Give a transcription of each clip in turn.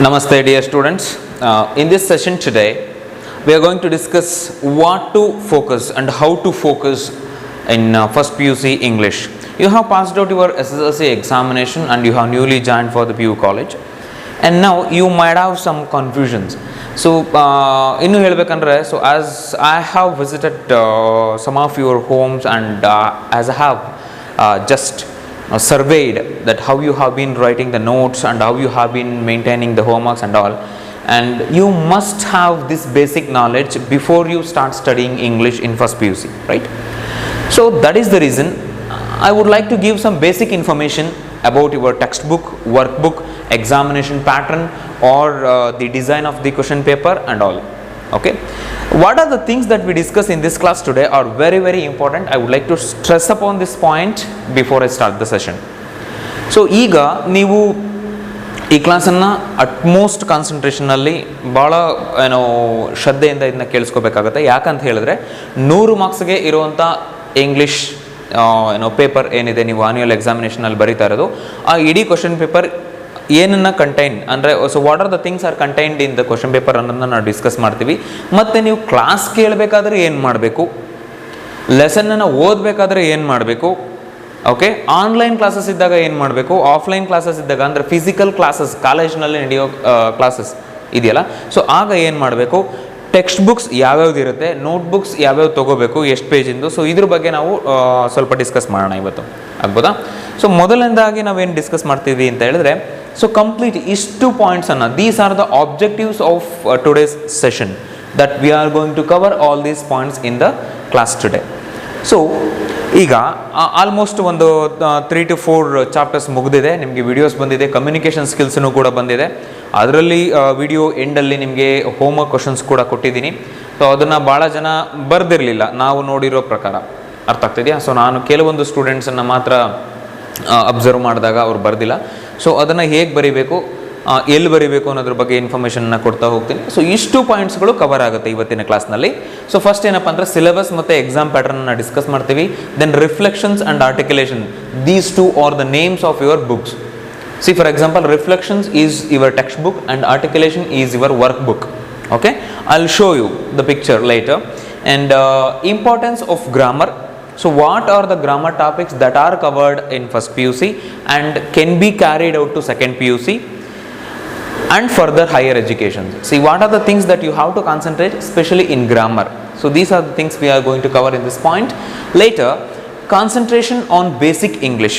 Namaste dear students. In this session today we are going to discuss what to focus and how to focus in first PUC English. You have passed out your SSLC examination and you have newly joined for the PU college, and now you might have some confusions. So ಇನ್ನು ಹೇಳಬೇಕಂದ್ರೆ, so as I have visited some of your homes and as I have just surveyed that how you have been writing the notes and how you have been maintaining the homeworks and all, and you must have this basic knowledge before you start studying English in first PUC, right? So that is the reason I would like to give some basic information about your textbook, workbook, examination pattern, or the design of the question paper and all. Okay, what are the things that we discuss in this class today are very important. I would like to stress upon this point before I start the session. So ಈಗ ನೀವು ಈ ಕ್ಲಾಸನ್ನು utmost ಕಾನ್ಸಂಟ್ರೇಷನಲ್ಲಿ ಭಾಳ ಶ್ರದ್ಧೆಯಿಂದ ಇದನ್ನ ಕೇಳಿಸ್ಕೋಬೇಕಾಗುತ್ತೆ. ಯಾಕಂತ ಹೇಳಿದ್ರೆ 100 ಮಾರ್ಕ್ಸ್ಗೆ ಇರುವಂಥ English paper ಏನಿದೆ, ನೀವು ಆನ್ಯುವಲ್ ಎಕ್ಸಾಮಿನೇಷನಲ್ಲಿ ಬರೀತಾ ಇರೋದು, ಆ ಇಡೀ ಕ್ವಶನ್ ಪೇಪರ್ ಏನನ್ನ ಕಂಟೈನ್ ಅಂದರೆ, so what are the things are contained in the question paper ಅನ್ನೋದನ್ನ ನಾವು ಡಿಸ್ಕಸ್ ಮಾಡ್ತೀವಿ. ಮತ್ತು ನೀವು ಕ್ಲಾಸ್ ಕೇಳಬೇಕಾದ್ರೆ ಏನು ಮಾಡಬೇಕು, ಲೆಸನ್ನನ್ನು ಓದಬೇಕಾದ್ರೆ ಏನು ಮಾಡಬೇಕು, ಓಕೆ, ಆನ್ಲೈನ್ ಕ್ಲಾಸಸ್ ಇದ್ದಾಗ ಏನು ಮಾಡಬೇಕು, ಆಫ್ಲೈನ್ ಕ್ಲಾಸಸ್ ಇದ್ದಾಗ ಅಂದರೆ ಫಿಸಿಕಲ್ ಕ್ಲಾಸಸ್ ಕಾಲೇಜ್ನಲ್ಲಿ ನಡೆಯೋ ಕ್ಲಾಸಸ್ ಇದೆಯಲ್ಲ, ಸೊ ಆಗ ಏನು ಮಾಡಬೇಕು, ಟೆಕ್ಸ್ಟ್ ಬುಕ್ಸ್ ಯಾವ್ಯಾವ್ದು ಇರುತ್ತೆ, ನೋಟ್ ಬುಕ್ಸ್ ಯಾವ್ಯಾವ್ದು ತೊಗೋಬೇಕು, ಎಷ್ಟು ಪೇಜಿಂದು, ಸೊ ಇದ್ರ ಬಗ್ಗೆ ನಾವು ಸ್ವಲ್ಪ ಡಿಸ್ಕಸ್ ಮಾಡೋಣ ಇವತ್ತು, ಆಗ್ಬೋದಾ? ಸೊ ಮೊದಲನೇದಾಗಿ ನಾವೇನು ಡಿಸ್ಕಸ್ ಮಾಡ್ತೀವಿ ಅಂತ ಹೇಳಿದ್ರೆ, ಸೊ ಕಂಪ್ಲೀಟ್ ಇಷ್ಟು ಪಾಯಿಂಟ್ಸನ್ನು, these are the objectives of today's session that we are going to cover all these points in the class today. So ಈಗ ಆಲ್ಮೋಸ್ಟ್ ಒಂದು 3 to 4 ಚಾಪ್ಟರ್ಸ್ ಮುಗಿದಿದೆ, ನಿಮಗೆ ವಿಡಿಯೋಸ್ ಬಂದಿದೆ, ಕಮ್ಯುನಿಕೇಷನ್ ಸ್ಕಿಲ್ಸ್ನೂ ಕೂಡ ಬಂದಿದೆ. ಅದರಲ್ಲಿ ವಿಡಿಯೋ ಎಂಡಲ್ಲಿ ನಿಮಗೆ ಹೋಮ್ವರ್ಕ್ ಕ್ವಶನ್ಸ್ ಕೂಡ ಕೊಟ್ಟಿದ್ದೀನಿ. ಸೊ ಅದನ್ನು ಭಾಳ ಜನ ಬರೆದಿರಲಿಲ್ಲ ನಾವು ನೋಡಿರೋ ಪ್ರಕಾರ, ಅರ್ಥ ಆಗ್ತಿದೆಯಾ? ಸೊ ನಾನು ಕೆಲವೊಂದು ಸ್ಟೂಡೆಂಟ್ಸನ್ನು ಮಾತ್ರ ಅಬ್ಸರ್ವ್ ಮಾಡಿದಾಗ ಅವ್ರು ಬರೆದಿಲ್ಲ. ಸೊ ಅದನ್ನು ಹೇಗೆ ಬರೀಬೇಕು, ಎಲ್ಲಿ ಬರೀಬೇಕು ಅನ್ನೋದ್ರ ಬಗ್ಗೆ ಇನ್ಫಾರ್ಮೇಷನ್ನ ಕೊಡ್ತಾ ಹೋಗ್ತೀನಿ. ಸೊ ಇಷ್ಟು ಪಾಯಿಂಟ್ಸ್ಗಳು ಕವರ್ ಆಗುತ್ತೆ ಇವತ್ತಿನ ಕ್ಲಾಸ್ನಲ್ಲಿ. ಸೊ ಫಸ್ಟ್ ಏನಪ್ಪ ಅಂದರೆ ಸಿಲೆಬಸ್ ಮತ್ತು ಎಕ್ಸಾಮ್ ಪ್ಯಾಟರ್ನನ್ನು ಡಿಸ್ಕಸ್ ಮಾಡ್ತೀವಿ. Then reflections and articulation, these two are the names of your books. See, for example, reflections is your textbook and articulation is your workbook. Okay, I'll show you the picture later. And importance of grammar. So what are the grammar topics that are covered in first PUC and can be carried out to second PUC and further higher education? See, what are the things that you have to concentrate, especially in grammar? So these are the things we are going to cover in this point. Later, concentration on basic English.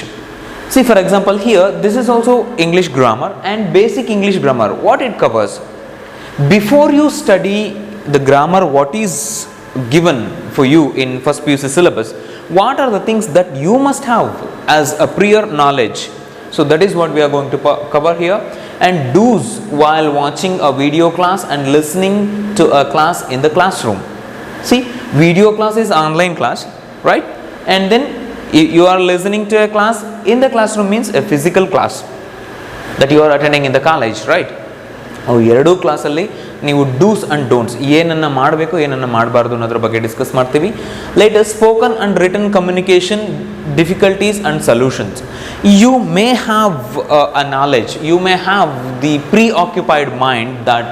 See, for example, here this is also English grammar and basic English grammar. What it covers? Before you study the grammar, what is given for you in first PUC syllabus, what are the things that you must have as a prior knowledge? So that is what we are going to cover here. And do's while watching a video class and listening to a class in the classroom. See, video class is online class, right? And then you are listening to a class in the classroom, means a physical class that you are attending in the college, right? ಅವು ಎರಡೂ ಕ್ಲಾಸಲ್ಲಿ ನೀವು dos and don'ts, ಏನನ್ನು ಮಾಡಬೇಕು ಏನನ್ನು ಮಾಡಬಾರ್ದು ಅನ್ನೋದ್ರ ಬಗ್ಗೆ ಡಿಸ್ಕಸ್ ಮಾಡ್ತೀವಿ. Later spoken and written communication difficulties and solutions. You may have a knowledge, you may have the preoccupied mind that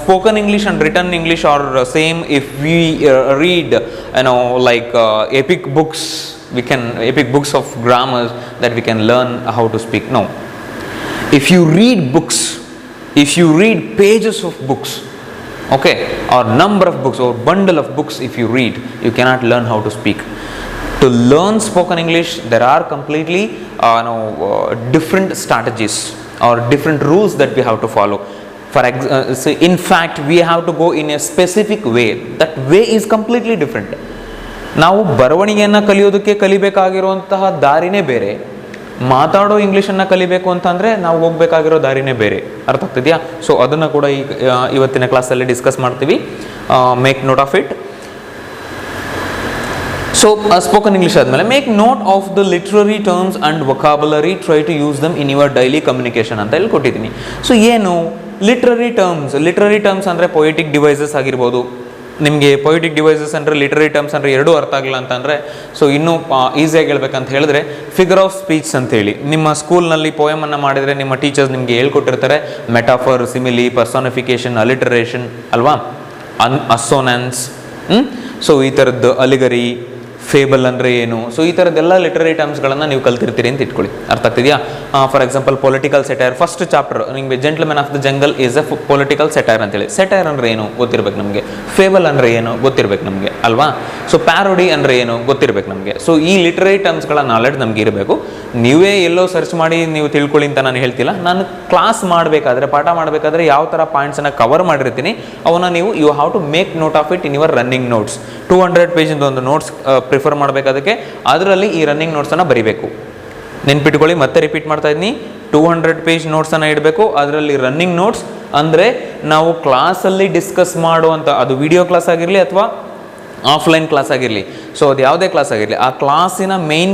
spoken English and written English are same. If we read like epic books, epic books of grammars that we can learn how to speak. No, if you read books, if you read pages of books, okay, or number of books or bundle of books, if you read, you cannot learn how to speak. To learn spoken English, there are completely different strategies or different rules that we have to follow. So in fact we have to go in a specific way. That way is completely different. ನಾವು ಬರವಣಿಗೆಯನ್ನು ಕಲಿಬೇಕಾಗಿರುವಂತಹ ದಾರಿನೇ ಬೇರೆ, ಮಾತಾಡೋ ಇಂಗ್ಲೀಷನ್ನು ಕಲಿಬೇಕು ಅಂತಂದರೆ ನಾವು ಹೋಗಬೇಕಾಗಿರೋ ದಾರಿನೇ ಬೇರೆ, ಅರ್ಥ ಆಗ್ತಿದೆಯಾ? ಸೊ ಅದನ್ನು ಕೂಡ ಇವತ್ತಿನ ಕ್ಲಾಸಲ್ಲಿ ಡಿಸ್ಕಸ್ ಮಾಡ್ತೀವಿ. Make note of it. So spoken English ಆದಮೇಲೆ make note of the literary terms and vocabulary, try to use them in your daily communication ಅಂತ ಹೇಳಿ ಕೊಟ್ಟಿದ್ದೀನಿ. ಸೊ ಏನು ಲಿಟ್ರರಿ ಟರ್ಮ್ಸ್ ಅಂದರೆ ಪೊಯೆಟಿಕ್ ಡಿವೈಸಸ್ ಆಗಿರ್ಬೋದು, ನಿಮಗೆ ಪೊಯಿಟಿಕ್ ಡಿವೈಸಸ್ ಅಂದರೆ ಲಿಟರರಿ ಟರ್ಮ್ಸ್ ಅಂದರೆ ಎರಡೂ ಅರ್ಥ ಆಗಿಲ್ಲ ಅಂತಂದರೆ ಸೊ ಇನ್ನೂ ಈಸಿಯಾಗಿ ಹೇಳ್ಬೇಕಂತ ಹೇಳಿದ್ರೆ ಫಿಗರ್ ಆಫ್ ಸ್ಪೀಚ್ ಅಂತೇಳಿ ನಿಮ್ಮ ಸ್ಕೂಲ್ನಲ್ಲಿ ಪೋಯಮನ್ನು ಮಾಡಿದರೆ ನಿಮ್ಮ ಟೀಚರ್ಸ್ ನಿಮಗೆ ಹೇಳ್ಕೊಟ್ಟಿರ್ತಾರೆ ಮೆಟಾಫರ್, ಸಿಮಿಲಿ, ಪರ್ಸಾನಿಫಿಕೇಶನ್, ಅಲಿಟರೇಷನ್ ಅಲ್ವಾ, ಅಸೋನೆನ್ಸ್. ಸೊ ಈ ಥರದ್ದು ಅಲಿಗರಿ, ಫೇಬಲ್ ಅಂದರೆ ಏನು, ಸೊ ಈ ಥರದ್ದೆಲ್ಲ ಲಿಟರರಿ ಟರ್ಮ್ಸ್ಗಳನ್ನು ನೀವು ಕಲ್ತಿರ್ತೀರಿ ಅಂತ ಇಟ್ಕೊಳ್ಳಿ. ಅರ್ಥ ಆಗ್ತಿದೆಯಾ? For example political satire first chapter ನಿಮಗೆ gentleman of the jungle is a political satire ಅಂತೇಳಿ. ಸೆಟೈರ್ ಅಂದರೆ ಏನು ಗೊತ್ತಿರ್ಬೇಕು ನಮಗೆ, ಫೇಬಲ್ ಅಂದರೆ ಏನು ಗೊತ್ತಿರ್ಬೇಕು ನಮಗೆ ಅಲ್ವಾ. ಸೊ ಪ್ಯಾರೋಡಿ ಅಂದರೆ ಏನು ಗೊತ್ತಿರ್ಬೇಕು ನಮಗೆ. ಸೊ ಈ ಲಿಟರರಿ ಟರ್ಮ್ಸ್ಗಳ ನಾಲೆಡ್ಜ್ ನಮಗೆ ಇರಬೇಕು. ನೀವೇ ಎಲ್ಲೋ ಸರ್ಚ್ ಮಾಡಿ ನೀವು ತಿಳ್ಕೊಳ್ಳಿ ಅಂತ ನಾನು ಹೇಳ್ತಿಲ್ಲ. ನಾನು ಕ್ಲಾಸ್ ಮಾಡಬೇಕಾದ್ರೆ, ಪಾಠ ಮಾಡಬೇಕಾದ್ರೆ ಯಾವ ಥರ ಪಾಯಿಂಟ್ಸನ್ನು ಕವರ್ ಮಾಡಿರ್ತೀನಿ ಅವನ್ನ ನೀವು you have to make note of it in your running notes. 200 ಪೇಜಿಂದ ಒಂದು ನೋಟ್ಸ್ ಪ್ರಿಫರ್ ಮಾಡಬೇಕಾದಕ್ಕೆ ಅದರಲ್ಲಿ ಈ ರನ್ನಿಂಗ್ ನೋಟ್ಸನ್ನು ಬರೀಬೇಕು. ನೆನ್ಪಿಟ್ಕೊಳ್ಳಿ, ಮತ್ತೆ ರಿಪೀಟ್ ಮಾಡ್ತಾ ಇದ್ದೀನಿ, 200 ಪೇಜ್ ನೋಟ್ಸನ್ನು ಇಡಬೇಕು. ಅದರಲ್ಲಿ ರನ್ನಿಂಗ್ ನೋಟ್ಸ್ ಅಂದರೆ ನಾವು ಕ್ಲಾಸಲ್ಲಿ ಡಿಸ್ಕಸ್ ಮಾಡುವಂಥ, ಅದು ವಿಡಿಯೋ ಕ್ಲಾಸ್ ಆಗಿರಲಿ ಅಥವಾ ಆಫ್ಲೈನ್ ಕ್ಲಾಸ್ ಆಗಿರಲಿ, ಸೊ ಅದು ಯಾವುದೇ ಕ್ಲಾಸ್ ಆಗಿರಲಿ, ಆ ಕ್ಲಾಸಿನ ಮೇನ್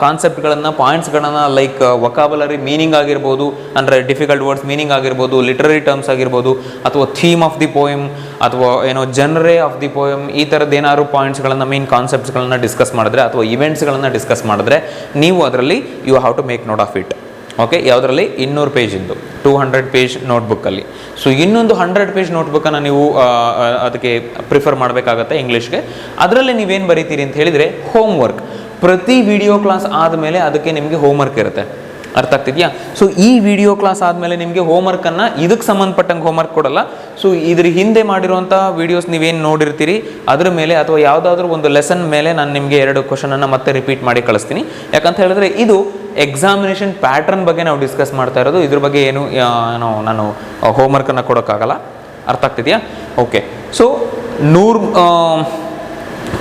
ಕಾನ್ಸೆಪ್ಟ್ಗಳನ್ನು, ಪಾಯಿಂಟ್ಸ್ಗಳನ್ನು, ಲೈಕ್ ವೊಕಾಬುಲರಿ ಮೀನಿಂಗ್ ಆಗಿರ್ಬೋದು, ಅಂದರೆ ಡಿಫಿಕಲ್ಟ್ ವರ್ಡ್ಸ್ ಮೀನಿಂಗ್ ಆಗಿರ್ಬೋದು, ಲಿಟರರಿ ಟರ್ಮ್ಸ್ ಆಗಿರ್ಬೋದು, ಅಥವಾ ಥೀಮ್ ಆಫ್ ದಿ ಪೋಯಮ್, ಅಥವಾ ಏನೋ ಜನರೇ ಆಫ್ ದಿ ಪೋಯಮ್, ಈ ಥರದ್ದು ಏನಾದ್ರು ಪಾಯಿಂಟ್ಸ್ಗಳನ್ನು, ಮೇನ್ ಕಾನ್ಸೆಪ್ಟ್ಸ್ಗಳನ್ನು ಡಿಸ್ಕಸ್ ಮಾಡಿದ್ರೆ ಅಥವಾ ಇವೆಂಟ್ಸ್ಗಳನ್ನು ಡಿಸ್ಕಸ್ ಮಾಡಿದ್ರೆ ನೀವು ಅದರಲ್ಲಿ you have to make note of it. Okay, ಯಾವುದರಲ್ಲಿ 200 ಪೇಜಿಂದು 200 ಪೇಜ್ ನೋಟ್ಬುಕ್ಕಲ್ಲಿ. ಸೊ ಇನ್ನೊಂದು 100 ಪೇಜ್ ನೋಟ್ಬುಕ್ಕನ್ನು ನೀವು ಅದಕ್ಕೆ ಪ್ರಿಫರ್ ಮಾಡಬೇಕಾಗತ್ತೆ ಇಂಗ್ಲೀಷ್ಗೆ. ಅದರಲ್ಲಿ ನೀವೇನು ಬರೀತೀರಿ ಅಂತ ಹೇಳಿದರೆ ಹೋಮ್ವರ್ಕ್. ಪ್ರತಿ ವಿಡಿಯೋ ಕ್ಲಾಸ್ ಆದಮೇಲೆ ಅದಕ್ಕೆ ನಿಮಗೆ ಹೋಮ್ವರ್ಕ್ ಇರುತ್ತೆ. ಅರ್ಥ ಆಗ್ತಿದೆಯಾ? ಸೊ ಈ ವಿಡಿಯೋ ಕ್ಲಾಸ್ ಆದಮೇಲೆ ನಿಮಗೆ ಹೋಮ್ವರ್ಕನ್ನು ಇದಕ್ಕೆ ಸಂಬಂಧಪಟ್ಟಂಗೆ ಹೋಮ್ವರ್ಕ್ ಕೊಡಲ್ಲ. ಸೊ ಇದ್ರ ಹಿಂದೆ ಮಾಡಿರುವಂಥ ವೀಡಿಯೋಸ್ ನೀವೇನು ನೋಡಿರ್ತೀರಿ ಅದ್ರ ಮೇಲೆ ಅಥವಾ ಯಾವುದಾದ್ರೂ ಒಂದು ಲೆಸನ್ ಮೇಲೆ ನಾನು ನಿಮಗೆ 2 ಕ್ವಶನನ್ನು ಮತ್ತೆ ರಿಪೀಟ್ ಮಾಡಿ ಕಳಿಸ್ತೀನಿ. ಯಾಕಂತ ಹೇಳಿದ್ರೆ ಇದು ಎಕ್ಸಾಮಿನೇಷನ್ ಪ್ಯಾಟ್ರನ್ ಬಗ್ಗೆ ನಾವು ಡಿಸ್ಕಸ್ ಮಾಡ್ತಾ ಇರೋದು. ಇದ್ರ ಬಗ್ಗೆ ಏನು ನಾನು ಹೋಮ್ವರ್ಕನ್ನು ಕೊಡೋಕ್ಕಾಗಲ್ಲ. ಅರ್ಥ ಆಗ್ತಿದೆಯಾ? ಓಕೆ, ಸೊ 100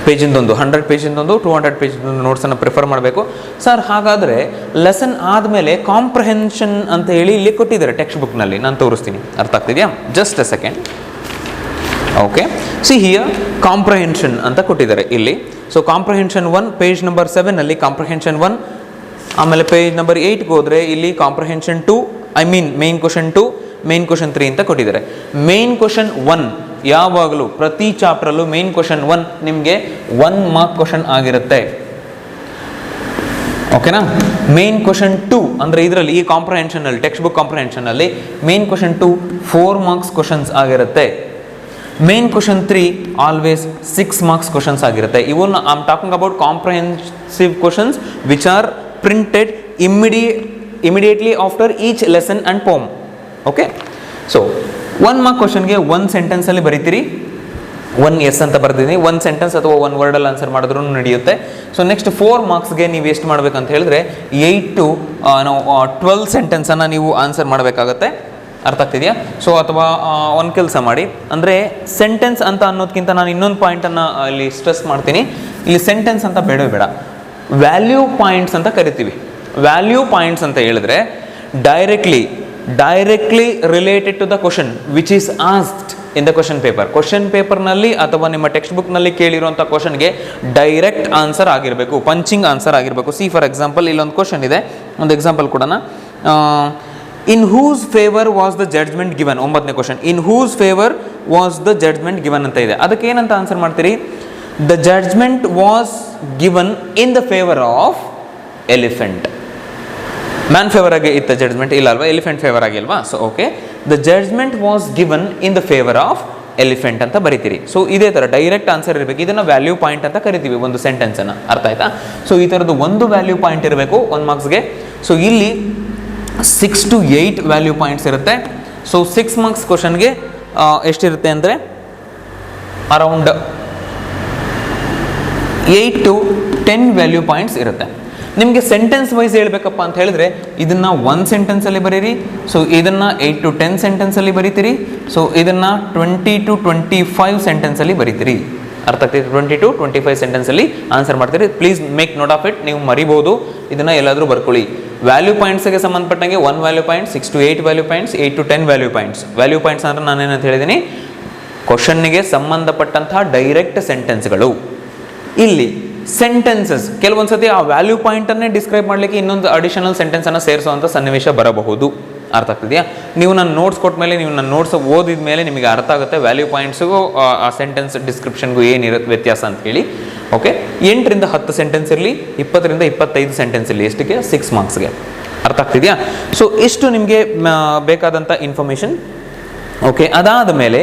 ಪೇಜಿಂದೊಂದು 100 ಪೇಜಿಂದೊಂದು 200 ಪೇಜಿಂದೊಂದು ನೋಟ್ಸನ್ನು ಪ್ರಿಫರ್ ಮಾಡಬೇಕು. ಸರ್ ಹಾಗಾದರೆ ಲೆಸನ್ ಆದಮೇಲೆ ಕಾಂಪ್ರಹೆನ್ಷನ್ ಅಂತ ಹೇಳಿ ಇಲ್ಲಿ ಕೊಟ್ಟಿದ್ದಾರೆ ಟೆಕ್ಸ್ಟ್ ಬುಕ್ನಲ್ಲಿ, ನಾನು ತೋರಿಸ್ತೀನಿ. ಅರ್ಥ ಆಗ್ತಿದೆಯಾ? Just a second. Okay, see here comprehension ಅಂತ ಕೊಟ್ಟಿದ್ದಾರೆ ಇಲ್ಲಿ. ಸೊ ಕಾಂಪ್ರಹೆನ್ಷನ್ 1 ಪೇಜ್ ನಂಬರ್ 7ನಲ್ಲಿ ಕಾಂಪ್ರಹೆನ್ಷನ್ 1, ಆಮೇಲೆ ಪೇಜ್ ನಂಬರ್ 8ಗೆ ಹೋದರೆ ಇಲ್ಲಿ comprehension 2, main question 2, main question 3 ಅಂತ ಕೊಟ್ಟಿದ್ದಾರೆ. ಮೇನ್ ಕ್ವಶನ್ 1 ಯಾವಾಗಲೂ ಪ್ರತಿ ಚಾಪ್ಟರಲ್ಲೂ ಮೇನ್ ಕ್ವಶನ್ 1 ನಿಮಗೆ 1 ಮಾರ್ಕ್ ಕ್ವಶನ್ ಆಗಿರುತ್ತೆ. ಓಕೆನಾ? ಮೇನ್ ಕ್ವಶನ್ 2 ಅಂದರೆ ಇದರಲ್ಲಿ ಈ ಕಾಂಪ್ರಹೆನ್ಷನಲ್ಲಿ, ಟೆಕ್ಸ್ಟ್ ಬುಕ್ ಕಾಂಪ್ರಹೆನ್ಷನಲ್ಲಿ ಮೇನ್ ಕ್ವಶನ್ 2 4 ಮಾರ್ಕ್ಸ್ ಕ್ವಶನ್ಸ್ ಆಗಿರುತ್ತೆ. Main question 3 always 6 marks questions ಆಗಿರುತ್ತೆ. ಇವನ್ನ I am talking about comprehensive questions which are printed immediately after each lesson and poem. Okay, so 1 mark ಕ್ವಶನ್ಗೆ 1 ಸೆಂಟೆನ್ಸಲ್ಲಿ ಬರೀತೀರಿ. 1 S ಅಂತ ಬರ್ದಿದ್ದೀನಿ. 1 ಸೆಂಟೆನ್ಸ್ ಅಥವಾ 1 ವರ್ಡಲ್ಲಿ answer ಮಾಡಿದ್ರೂ ನಡೆಯುತ್ತೆ. So next 4 ಮಾರ್ಕ್ಸ್ಗೆ ನೀವು ಎಷ್ಟು ಮಾಡಬೇಕಂತ ಹೇಳಿದ್ರೆ 8 to 12 ಸೆಂಟೆನ್ಸನ್ನು ನೀವು ಆನ್ಸರ್ ಮಾಡಬೇಕಾಗತ್ತೆ. ಅರ್ಥ ಆಗ್ತಿದೆಯಾ? ಸೊ ಅಥವಾ ಒಂದು ಕೆಲಸ ಮಾಡಿ, ಅಂದರೆ ಸೆಂಟೆನ್ಸ್ ಅಂತ ಅನ್ನೋದಕ್ಕಿಂತ ನಾನು ಇನ್ನೊಂದು ಪಾಯಿಂಟನ್ನು ಇಲ್ಲಿ ಸ್ಟ್ರೆಸ್ ಮಾಡ್ತೀನಿ. ಇಲ್ಲಿ ಸೆಂಟೆನ್ಸ್ ಅಂತ ಬೇಡ, ವ್ಯಾಲ್ಯೂ ಪಾಯಿಂಟ್ಸ್ ಅಂತ ಕರಿತೀವಿ. ವ್ಯಾಲ್ಯೂ ಪಾಯಿಂಟ್ಸ್ ಅಂತ ಹೇಳಿದ್ರೆ directly related to the question which is asked in the question paper. Question ಪೇಪರ್ನಲ್ಲಿ ಅಥವಾ ನಿಮ್ಮ ಟೆಕ್ಸ್ಟ್ ಬುಕ್ನಲ್ಲಿ ಕೇಳಿರುವಂಥ ಕ್ವಶನ್ಗೆ ಡೈರೆಕ್ಟ್ ಆನ್ಸರ್ ಆಗಿರಬೇಕು, ಪಂಚಿಂಗ್ ಆನ್ಸರ್ ಆಗಿರಬೇಕು. ಸಿ ಫಾರ್ ಎಕ್ಸಾಂಪಲ್ ಇಲ್ಲೊಂದು ಕ್ವಶನ್ ಇದೆ, ಒಂದು ಎಕ್ಸಾಂಪಲ್ ಕೊಡೋಣ. In whose favour was the judgement given. 9ನೇ question, in whose favour was the judgement given ಅಂತ ಇದೆ. ಅದಕ್ಕೆ ಏನಂತ ಆನ್ಸರ್ ಮಾಡ್ತೀರಿ? The judgement was given in the favour of elephant. Man favour ಆಗಿ ಇತ್ತ ಜಡ್ಜ್ಮೆಂಟ್ ಇಲ್ಲ ಅಲ್ವಾ, ಎಲಿಫೆಂಟ್ ಫೇವರ್ ಆಗಿಲ್ವಾ? So okay, the judgement was given in the favour of elephant ಅಂತ ಬರಿತೀರಿ. ಸೊ ಇದೇ ಥರ ಡೈರೆಕ್ಟ್ ಆನ್ಸರ್ ಇರಬೇಕು. ಇದನ್ನು ವ್ಯಾಲ್ಯೂ ಪಾಯಿಂಟ್ ಅಂತ ಕರಿತೀವಿ ಒಂದು ಸೆಂಟೆನ್ಸನ್ನು. ಅರ್ಥ ಆಯ್ತಾ? ಸೊ ಈ ಥರದ್ದು ಒಂದು ವ್ಯಾಲ್ಯೂ ಪಾಯಿಂಟ್ ಇರಬೇಕು 1 ಮಾರ್ಕ್ಸ್ಗೆ. ಸೊ ಇಲ್ಲಿ 6 to 8 ವ್ಯಾಲ್ಯೂ ಪಾಯಿಂಟ್ಸ್ ಇರುತ್ತೆ. ಸೊ 6 ಮಾರ್ಕ್ಸ್ ಕ್ವಶನ್ಗೆ ಎಷ್ಟಿರುತ್ತೆ ಅಂದರೆ ಅರೌಂಡ್ 8 to 10 ವ್ಯಾಲ್ಯೂ ಪಾಯಿಂಟ್ಸ್ ಇರುತ್ತೆ. ನಿಮಗೆ ಸೆಂಟೆನ್ಸ್ ವೈಸ್ ಹೇಳಬೇಕಪ್ಪ ಅಂತ ಹೇಳಿದ್ರೆ ಇದನ್ನು 1 ಸೆಂಟೆನ್ಸಲ್ಲಿ ಬರೀರಿ. ಸೊ ಇದನ್ನು 8 to 10 ಸೆಂಟೆನ್ಸಲ್ಲಿ ಬರೀತೀರಿ. ಸೊ ಇದನ್ನು 20 to 25 ಸೆಂಟೆನ್ಸಲ್ಲಿ ಬರೀತೀರಿ. ಅರ್ಥ ಆಗ್ತದೆ? 20 to 25 ಸೆಂಟೆನ್ಸಲ್ಲಿ ಆನ್ಸರ್ ಮಾಡ್ತೀರಿ. Please make note of it. ನೀವು ಮರಿಬೋದು, ಇದನ್ನು ಎಲ್ಲಾದರೂ ಬರ್ಕೊಳ್ಳಿ. ವ್ಯಾಲ್ಯೂ ಪಾಯಿಂಟ್ಸ್ಗೆ ಸಂಬಂಧಪಟ್ಟಂಗೆ 1 value point, 6 to 8 value points, 8 to 10 value points. Value points ಅಂದರೆ ನಾನೇನಂತ ಹೇಳಿದ್ದೀನಿ, ಕ್ವಶನ್ನಿಗೆ ಸಂಬಂಧಪಟ್ಟಂತಹ ಡೈರೆಕ್ಟ್ ಸೆಂಟೆನ್ಸ್ಗಳು. ಇಲ್ಲಿ ಸೆಂಟೆನ್ಸಸ್ ಕೆಲವೊಂದು ಸತಿ ಆ ವ್ಯಾಲ್ಯೂ ಪಾಯಿಂಟನ್ನೇ ಡಿಸ್ಕ್ರೈಬ್ ಮಾಡಲಿಕ್ಕೆ ಇನ್ನೊಂದು ಅಡಿಷನಲ್ ಸೆಂಟೆನ್ಸನ್ನು ಸೇರಿಸುವಂಥ ಸನ್ನಿವೇಶ ಬರಬಹುದು. ಅರ್ಥ ಆಗ್ತಿದೆಯಾ? ನೀವು ನನ್ನ ನೋಟ್ಸ್ ಕೊಟ್ಟ ಮೇಲೆ, ನೀವು ನನ್ನ ನೋಟ್ಸ್ ಓದಿದ ಮೇಲೆ ನಿಮಗೆ ಅರ್ಥ ಆಗುತ್ತೆ ವ್ಯಾಲ್ಯೂ ಪಾಯಿಂಟ್ಸ್ಗೂ ಆ ಸೆಂಟೆನ್ಸ್ ಡಿಸ್ಕ್ರಿಪ್ಷನ್ಗೂ ಏನಿರುತ್ತೆ ವ್ಯತ್ಯಾಸ ಅಂತ ಹೇಳಿ. ಓಕೆ, 8 ರಿಂದ 10 ಸೆಂಟೆನ್ಸ್ ಇರಲಿ, 20 ರಿಂದ 25 ಸೆಂಟೆನ್ಸ್ ಇರಲಿ, ಎಷ್ಟಕ್ಕೆ? 6 ಮಾರ್ಕ್ಸ್ಗೆ. ಅರ್ಥ ಆಗ್ತಿದೆಯಾ? ಸೊ ಇಷ್ಟು ನಿಮಗೆ ಬೇಕಾದಂಥ ಇನ್ಫಾರ್ಮೇಷನ್. ಓಕೆ, ಅದಾದ ಮೇಲೆ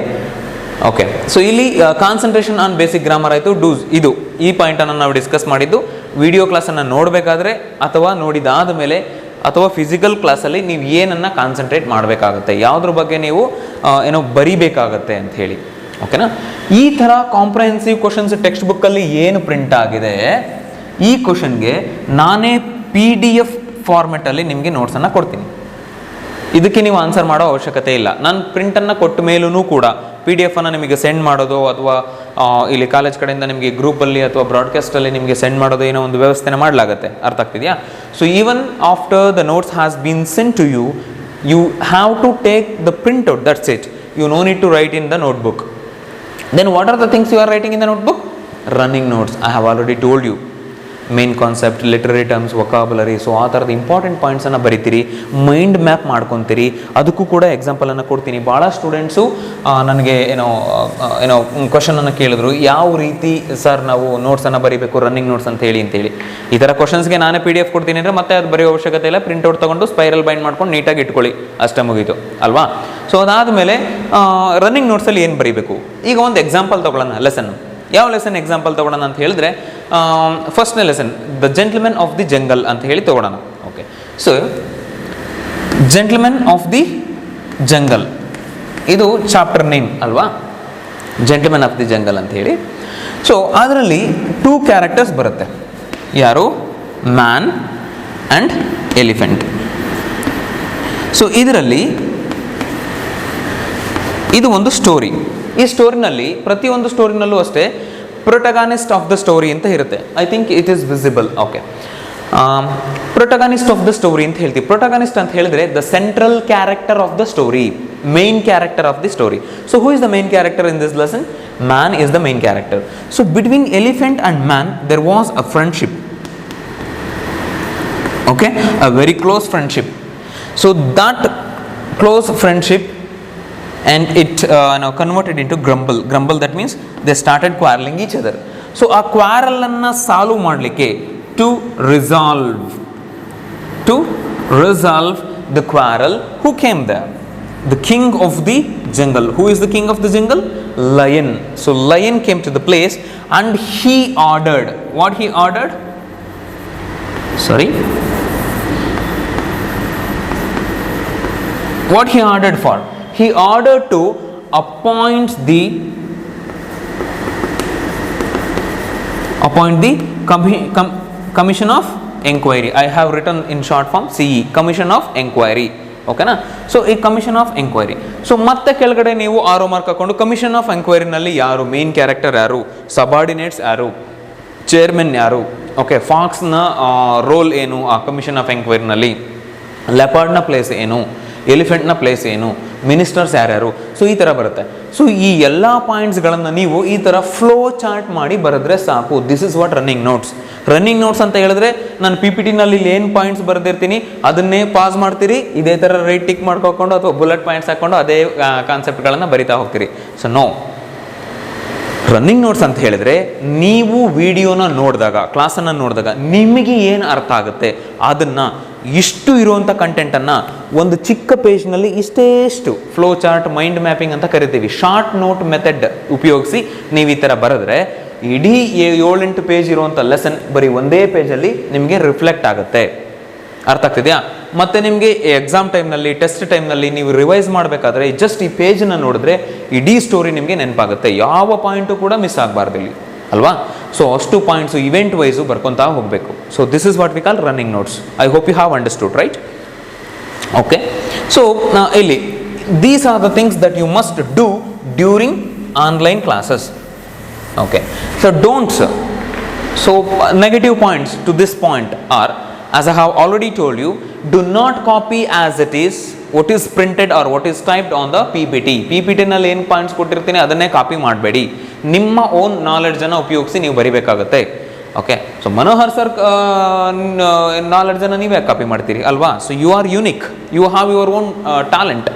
ಓಕೆ, ಸೊ ಇಲ್ಲಿ ಕಾನ್ಸಂಟ್ರೇಷನ್ ಆನ್ ಬೇಸಿಕ್ ಗ್ರಾಮರ್ ಆಯಿತು. ಡೂಸ್, ಇದು ಈ ಪಾಯಿಂಟನ್ನು ನಾವು ಡಿಸ್ಕಸ್ ಮಾಡಿದ್ದು. ವಿಡಿಯೋ ಕ್ಲಾಸನ್ನು ನೋಡಬೇಕಾದ್ರೆ ಅಥವಾ ನೋಡಿದಾದ ಮೇಲೆ ಅಥವಾ ಫಿಸಿಕಲ್ ಕ್ಲಾಸಲ್ಲಿ ನೀವು ಏನನ್ನು ಕಾನ್ಸಂಟ್ರೇಟ್ ಮಾಡಬೇಕಾಗತ್ತೆ, ಯಾವುದ್ರ ಬಗ್ಗೆ ನೀವು ಏನೋ ಬರಿಬೇಕಾಗತ್ತೆ ಅಂತ ಹೇಳಿ. ಓಕೆನಾ? ಈ ಥರ ಕಾಂಪ್ರಹೆನ್ಸಿವ್ ಕ್ವಶನ್ಸ್ ಟೆಕ್ಸ್ಟ್ ಬುಕ್ಕಲ್ಲಿ ಏನು ಪ್ರಿಂಟ್ ಆಗಿದೆ, ಈ ಕ್ವಶನ್ಗೆ ನಾನೇ PDF ಫಾರ್ಮೆಟಲ್ಲಿ ನಿಮಗೆ ನೋಟ್ಸನ್ನು ಕೊಡ್ತೀನಿ. ಇದಕ್ಕೆ ನೀವು ಆನ್ಸರ್ ಮಾಡೋ ಅವಶ್ಯಕತೆ ಇಲ್ಲ. ನಾನು ಪ್ರಿಂಟನ್ನು ಕೊಟ್ಟ ಮೇಲೂ ಕೂಡ PDF ಅನ್ನು ನಿಮಗೆ ಸೆಂಡ್ ಮಾಡೋದು ಅಥವಾ ಇಲ್ಲಿ ಕಾಲೇಜ್ ಕಡೆಯಿಂದ ನಿಮಗೆ ಗ್ರೂಪಲ್ಲಿ ಅಥವಾ ಬ್ರಾಡ್ಕಾಸ್ಟಲ್ಲಿ ನಿಮಗೆ ಸೆಂಡ್ ಮಾಡೋದು ಏನೋ ಒಂದು ವ್ಯವಸ್ಥೆನ ಮಾಡಲಾಗುತ್ತೆ. ಅರ್ಥ ಆಗ್ತಿದೆಯಾ? So even after the notes has been send to you, you have to take the printout, that's it. You no need to write in the notebook. Then what are the things you are writing in the notebook? Running notes. I have already told you. Main concept, literary terms, vocabulary, so ಆ ಥರದ important ಪಾಯಿಂಟ್ಸನ್ನು ಬರಿತೀರಿ, mind map ಮಾಡ್ಕೊತೀರಿ. ಅದಕ್ಕೂ ಕೂಡ ಎಕ್ಸಾಂಪಲನ್ನು ಕೊಡ್ತೀನಿ. ಭಾಳ students ನನಗೆ ಏನೋ ಕ್ವಶನನ್ನು ಕೇಳಿದ್ರು, ಯಾವ ರೀತಿ ಸರ್ ನಾವು ನೋಟ್ಸನ್ನು ಬರೀಬೇಕು, ರನ್ನಿಂಗ್ ನೋಟ್ಸ್ ಅಂತ ಹೇಳಿ. ಈ ಥರ ಕ್ವಶನ್ಸ್ಗೆ ನಾನೇ PDF ಕೊಡ್ತೀನಿ ಅಂದರೆ ಮತ್ತೆ ಅದು ಬರೆಯೋ ಅವಶ್ಯಕತೆ ಇಲ್ಲ. ಪ್ರಿಂಟ್ಔಟ್ ತೊಗೊಂಡು ಸ್ಪೈರಲ್ ಬೈಂಡ್ ಮಾಡ್ಕೊಂಡು ನೀಟಾಗಿ ಇಟ್ಕೊಳ್ಳಿ, ಅಷ್ಟೇ ಮುಗೀತು ಅಲ್ವಾ? ಸೊ ಅದಾದಮೇಲೆ ರನ್ನಿಂಗ್ ನೋಟ್ಸಲ್ಲಿ ಏನು ಬರೀಬೇಕು, ಈಗ ಒಂದು ಎಕ್ಸಾಂಪಲ್ ತೊಗೊಳ್ಳೋಣ. ಲೆಸನ್, ಯಾವ ಲೆಸನ್ ಎಕ್ಸಾಂಪಲ್ ತೊಗೊಳ್ಳೋಣ ಅಂತ ಹೇಳಿದ್ರೆ, ಫಸ್ಟ್ನೇ lesson the gentleman of the jungle ಅಂತ ಹೇಳಿ ತೊಗೊಳ್ಳೋಣ. Okay, so gentleman of the jungle, ಇದು ಚಾಪ್ಟರ್ ನೇಮ್ ಅಲ್ವಾ, ಜೆಂಟ್ಲ್ಮನ್ ಆಫ್ ದಿ ಜಂಗಲ್ ಅಂತ ಹೇಳಿ. ಸೊ ಅದರಲ್ಲಿ 2 ಕ್ಯಾರೆಕ್ಟರ್ಸ್ ಬರುತ್ತೆ. ಯಾರು? Man and elephant. ಸೊ ಇದರಲ್ಲಿ ಇದು ಒಂದು ಸ್ಟೋರಿ. ಈ ಸ್ಟೋರಿನಲ್ಲಿ, ಪ್ರತಿಯೊಂದು ಸ್ಟೋರಿನಲ್ಲೂ ಅಷ್ಟೇ ಪ್ರೊಟಗಾನಿಸ್ಟ್ ಆಫ್ ದ ಸ್ಟೋರಿ ಅಂತ ಇರುತ್ತೆ. I think it is visible. Okay, protagonist of the story ಅಂತ ಹೇಳ್ತೀವಿ. ಪ್ರೊಟಗಾನಿಸ್ಟ್ ಅಂತ ಹೇಳಿದ್ರೆ the central character of the story, main character of the story. So who is the main character in this lesson? Man is the main character. So between elephant and man there was a friendship. Okay, a very close friendship. So that close friendship and it now converted into grumble. That means they started quarreling each other. So ಆ quarrel ಅನ್ನು solve ಮಾಡಲಿಕ್ಕೆ, to resolve the quarrel, who came there? The king of the jungle. Who is the king of the jungle? Lion. So lion came to the place and he ordered. What he ordered? Sorry, what he ordered for? He ordered to appoint the commission of enquiry. I have written in short form CE, commission of enquiry. ಓಕೆನಾ? So ಈ commission of enquiry. So ಮತ್ತೆ ಕೆಳಗಡೆ ನೀವು arrow mark ಹಾಕೊಂಡು commission of ಎಂಕ್ವೈರಿನಲ್ಲಿ ಯಾರು main character, ಯಾರು subordinates, ಯಾರು chairman, ಯಾರು ಓಕೆ, ಫಾಕ್ಸ್ನ ರೋಲ್ ಏನು ಆ ಕಮಿಷನ್ ಆಫ್ ಎಂಕ್ವೈರಿನಲ್ಲಿ, ಲೆಪಾರ್ಡ್ನ ಪ್ಲೇಸ್ ಏನು, ಎಲಿಫೆಂಟ್ನ ಪ್ಲೇಸ್ ಏನು, ಮಿನಿಸ್ಟರ್ಸ್ ಯಾರ್ಯಾರು. ಸೊ ಈ ಥರ ಬರುತ್ತೆ. ಸೊ ಈ ಎಲ್ಲ ಪಾಯಿಂಟ್ಸ್ಗಳನ್ನು ನೀವು ಈ ಥರ ಫ್ಲೋ ಚಾರ್ಟ್ ಮಾಡಿ ಬರೆದ್ರೆ ಸಾಕು. This is what running notes. Running notes ಅಂತ ಹೇಳಿದ್ರೆ ನಾನು PPTನಲ್ಲಿ ಇಲ್ಲಿ ಏನು ಪಾಯಿಂಟ್ಸ್ ಬರೆದಿರ್ತೀನಿ ಅದನ್ನೇ ಪಾಸ್ ಮಾಡ್ತೀರಿ, ಇದೇ ಥರ ರೈಟ್ ಟಿಕ್ ಮಾಡ್ಕೊಂಡು ಅಥವಾ ಬುಲೆಟ್ ಪಾಯಿಂಟ್ಸ್ ಹಾಕ್ಕೊಂಡು ಅದೇ ಕಾನ್ಸೆಪ್ಟ್ಗಳನ್ನು ಬರಿತಾ ಹೋಗ್ತೀರಿ. ಸೊ ನೋ, ರನ್ನಿಂಗ್ ನೋಟ್ಸ್ ಅಂತ ಹೇಳಿದ್ರೆ ನೀವು ವಿಡಿಯೋನ ನೋಡಿದಾಗ, ಕ್ಲಾಸನ್ನು ನೋಡಿದಾಗ ನಿಮಗೆ ಏನು ಅರ್ಥ ಆಗುತ್ತೆ ಅದನ್ನು, ಇಷ್ಟು ಇರುವಂಥ ಕಂಟೆಂಟನ್ನು ಒಂದು ಚಿಕ್ಕ ಪೇಜ್ನಲ್ಲಿ ಇಷ್ಟೇಷ್ಟು ಫ್ಲೋ ಚಾರ್ಟ್, ಮೈಂಡ್ ಮ್ಯಾಪಿಂಗ್ ಅಂತ ಕರಿತೀವಿ, ಶಾರ್ಟ್ ನೋಟ್ ಮೆಥಡ್ ಉಪಯೋಗಿಸಿ ನೀವು ಈ ಥರ ಬರೆದ್ರೆ ಇಡೀ 7-8 ಪೇಜ್ ಇರುವಂಥ ಲೆಸನ್ ಬರೀ ಒಂದೇ ಪೇಜಲ್ಲಿ ನಿಮಗೆ ರಿಫ್ಲೆಕ್ಟ್ ಆಗುತ್ತೆ. ಅರ್ಥ ಆಗ್ತಿದೆಯಾ? ಮತ್ತು ನಿಮಗೆ ಎಕ್ಸಾಮ್ ಟೈಮ್ನಲ್ಲಿ, ಟೆಸ್ಟ್ ಟೈಮ್ನಲ್ಲಿ ನೀವು ರಿವೈಸ್ ಮಾಡಬೇಕಾದ್ರೆ ಜಸ್ಟ್ ಈ ಪೇಜನ್ನು ನೋಡಿದ್ರೆ ಇಡೀ ಸ್ಟೋರಿ ನಿಮಗೆ ನೆನಪಾಗುತ್ತೆ. ಯಾವ ಪಾಯಿಂಟು ಕೂಡ ಮಿಸ್ ಆಗಬಾರ್ದು ಇಲ್ಲಿ ಅಲ್ವಾ? ಸೊ ಅಷ್ಟು ಪಾಯಿಂಟ್ಸು ಇವೆಂಟ್ ವೈಸು ಬರ್ಕೊತಾ ಹೋಗಬೇಕು. So this is what we call running notes. I hope you have understood, right? Okay, so ಇಲ್ಲಿ these are the things that you must do during online classes. Okay, so don'ts. So negative points to this point are, as I have already told you, do not copy as it is what is printed or what is typed on the PPT ನಲ್ಲಿ ಏನು points ಕೊಟ್ಟಿರ್ತೀನಿ ಅದನ್ನೇ copy ಮಾಡಬೇಡಿ. ನಿಮ್ಮ own ನಾಲೆಡ್ಜನ್ನು ಉಪಯೋಗಿಸಿ ನೀವು ಬರಿಬೇಕಾಗುತ್ತೆ. ಓಕೆ. ಸೊ ಮನೋಹರ್ ಸರ್ ನಾಲೆಡ್ಜನ್ನು ನೀವೇ ಕಾಪಿ ಮಾಡ್ತೀರಿ ಅಲ್ವಾ? So you are unique, you have your own talent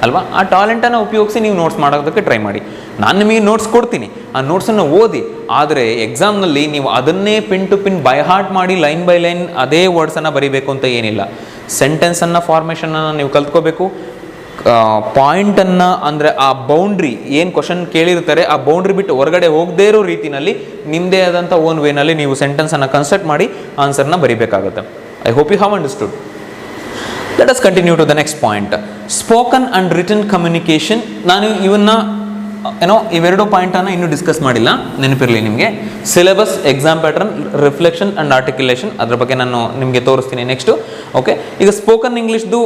ಅಲ್ವಾ? ಆ ಟ್ಯಾಲೆಂಟನ್ನು ಉಪಯೋಗಿಸಿ ನೀವು ನೋಟ್ಸ್ ಮಾಡೋದಕ್ಕೆ ಟ್ರೈ ಮಾಡಿ. ನಾನು ನಿಮಗೆ ನೋಟ್ಸ್ ಕೊಡ್ತೀನಿ, ಆ ನೋಟ್ಸನ್ನು ಓದಿ. ಆದರೆ ಎಕ್ಸಾಮ್ನಲ್ಲಿ ನೀವು ಅದನ್ನೇ pin to pin by heart ಮಾಡಿ ಲೈನ್ ಬೈ ಲೈನ್ ಅದೇ ವರ್ಡ್ಸನ್ನು ಬರೀಬೇಕು ಅಂತ ಏನಿಲ್ಲ. ಸೆಂಟೆನ್ಸನ್ನು ಫಾರ್ಮೇಷನನ್ನು ನೀವು ಕಲ್ತ್ಕೋಬೇಕು. ಪಾಯಿಂಟನ್ನು ಅಂದರೆ ಆ ಬೌಂಡ್ರಿ ಏನು ಕ್ವಶನ್ ಕೇಳಿರ್ತಾರೆ ಆ ಬೌಂಡ್ರಿ ಬಿಟ್ಟು ಹೊರಗಡೆ ಹೋಗದೇ ಇರೋ ರೀತಿಯಲ್ಲಿ ನಿಮ್ಮದೇ ಆದಂಥ ಓನ್ ವೇನಲ್ಲಿ ನೀವು ಸೆಂಟೆನ್ಸನ್ನು ಕನ್ಸ್ಟ್ರಕ್ಟ್ ಮಾಡಿ ಆನ್ಸರ್ನ ಬರೀಬೇಕಾಗುತ್ತೆ. I hope you have understood. Let us continue to the next point, spoken and written communication. ನಾನು ಇವನ್ನ ಇವೆರಡು ಪಾಯಿಂಟನ್ನು ಇನ್ನೂ ಡಿಸ್ಕಸ್ ಮಾಡಿಲ್ಲ, ನೆನಪಿರಲಿ ನಿಮಗೆ. Syllabus, exam pattern, reflection and articulation, ಅದ್ರ ಬಗ್ಗೆ ನಾನು ನಿಮಗೆ ತೋರಿಸ್ತೀನಿ ನೆಕ್ಸ್ಟು. ಓಕೆ, ಈಗ ಸ್ಪೋಕನ್ ಇಂಗ್ಲೀಷ್ದು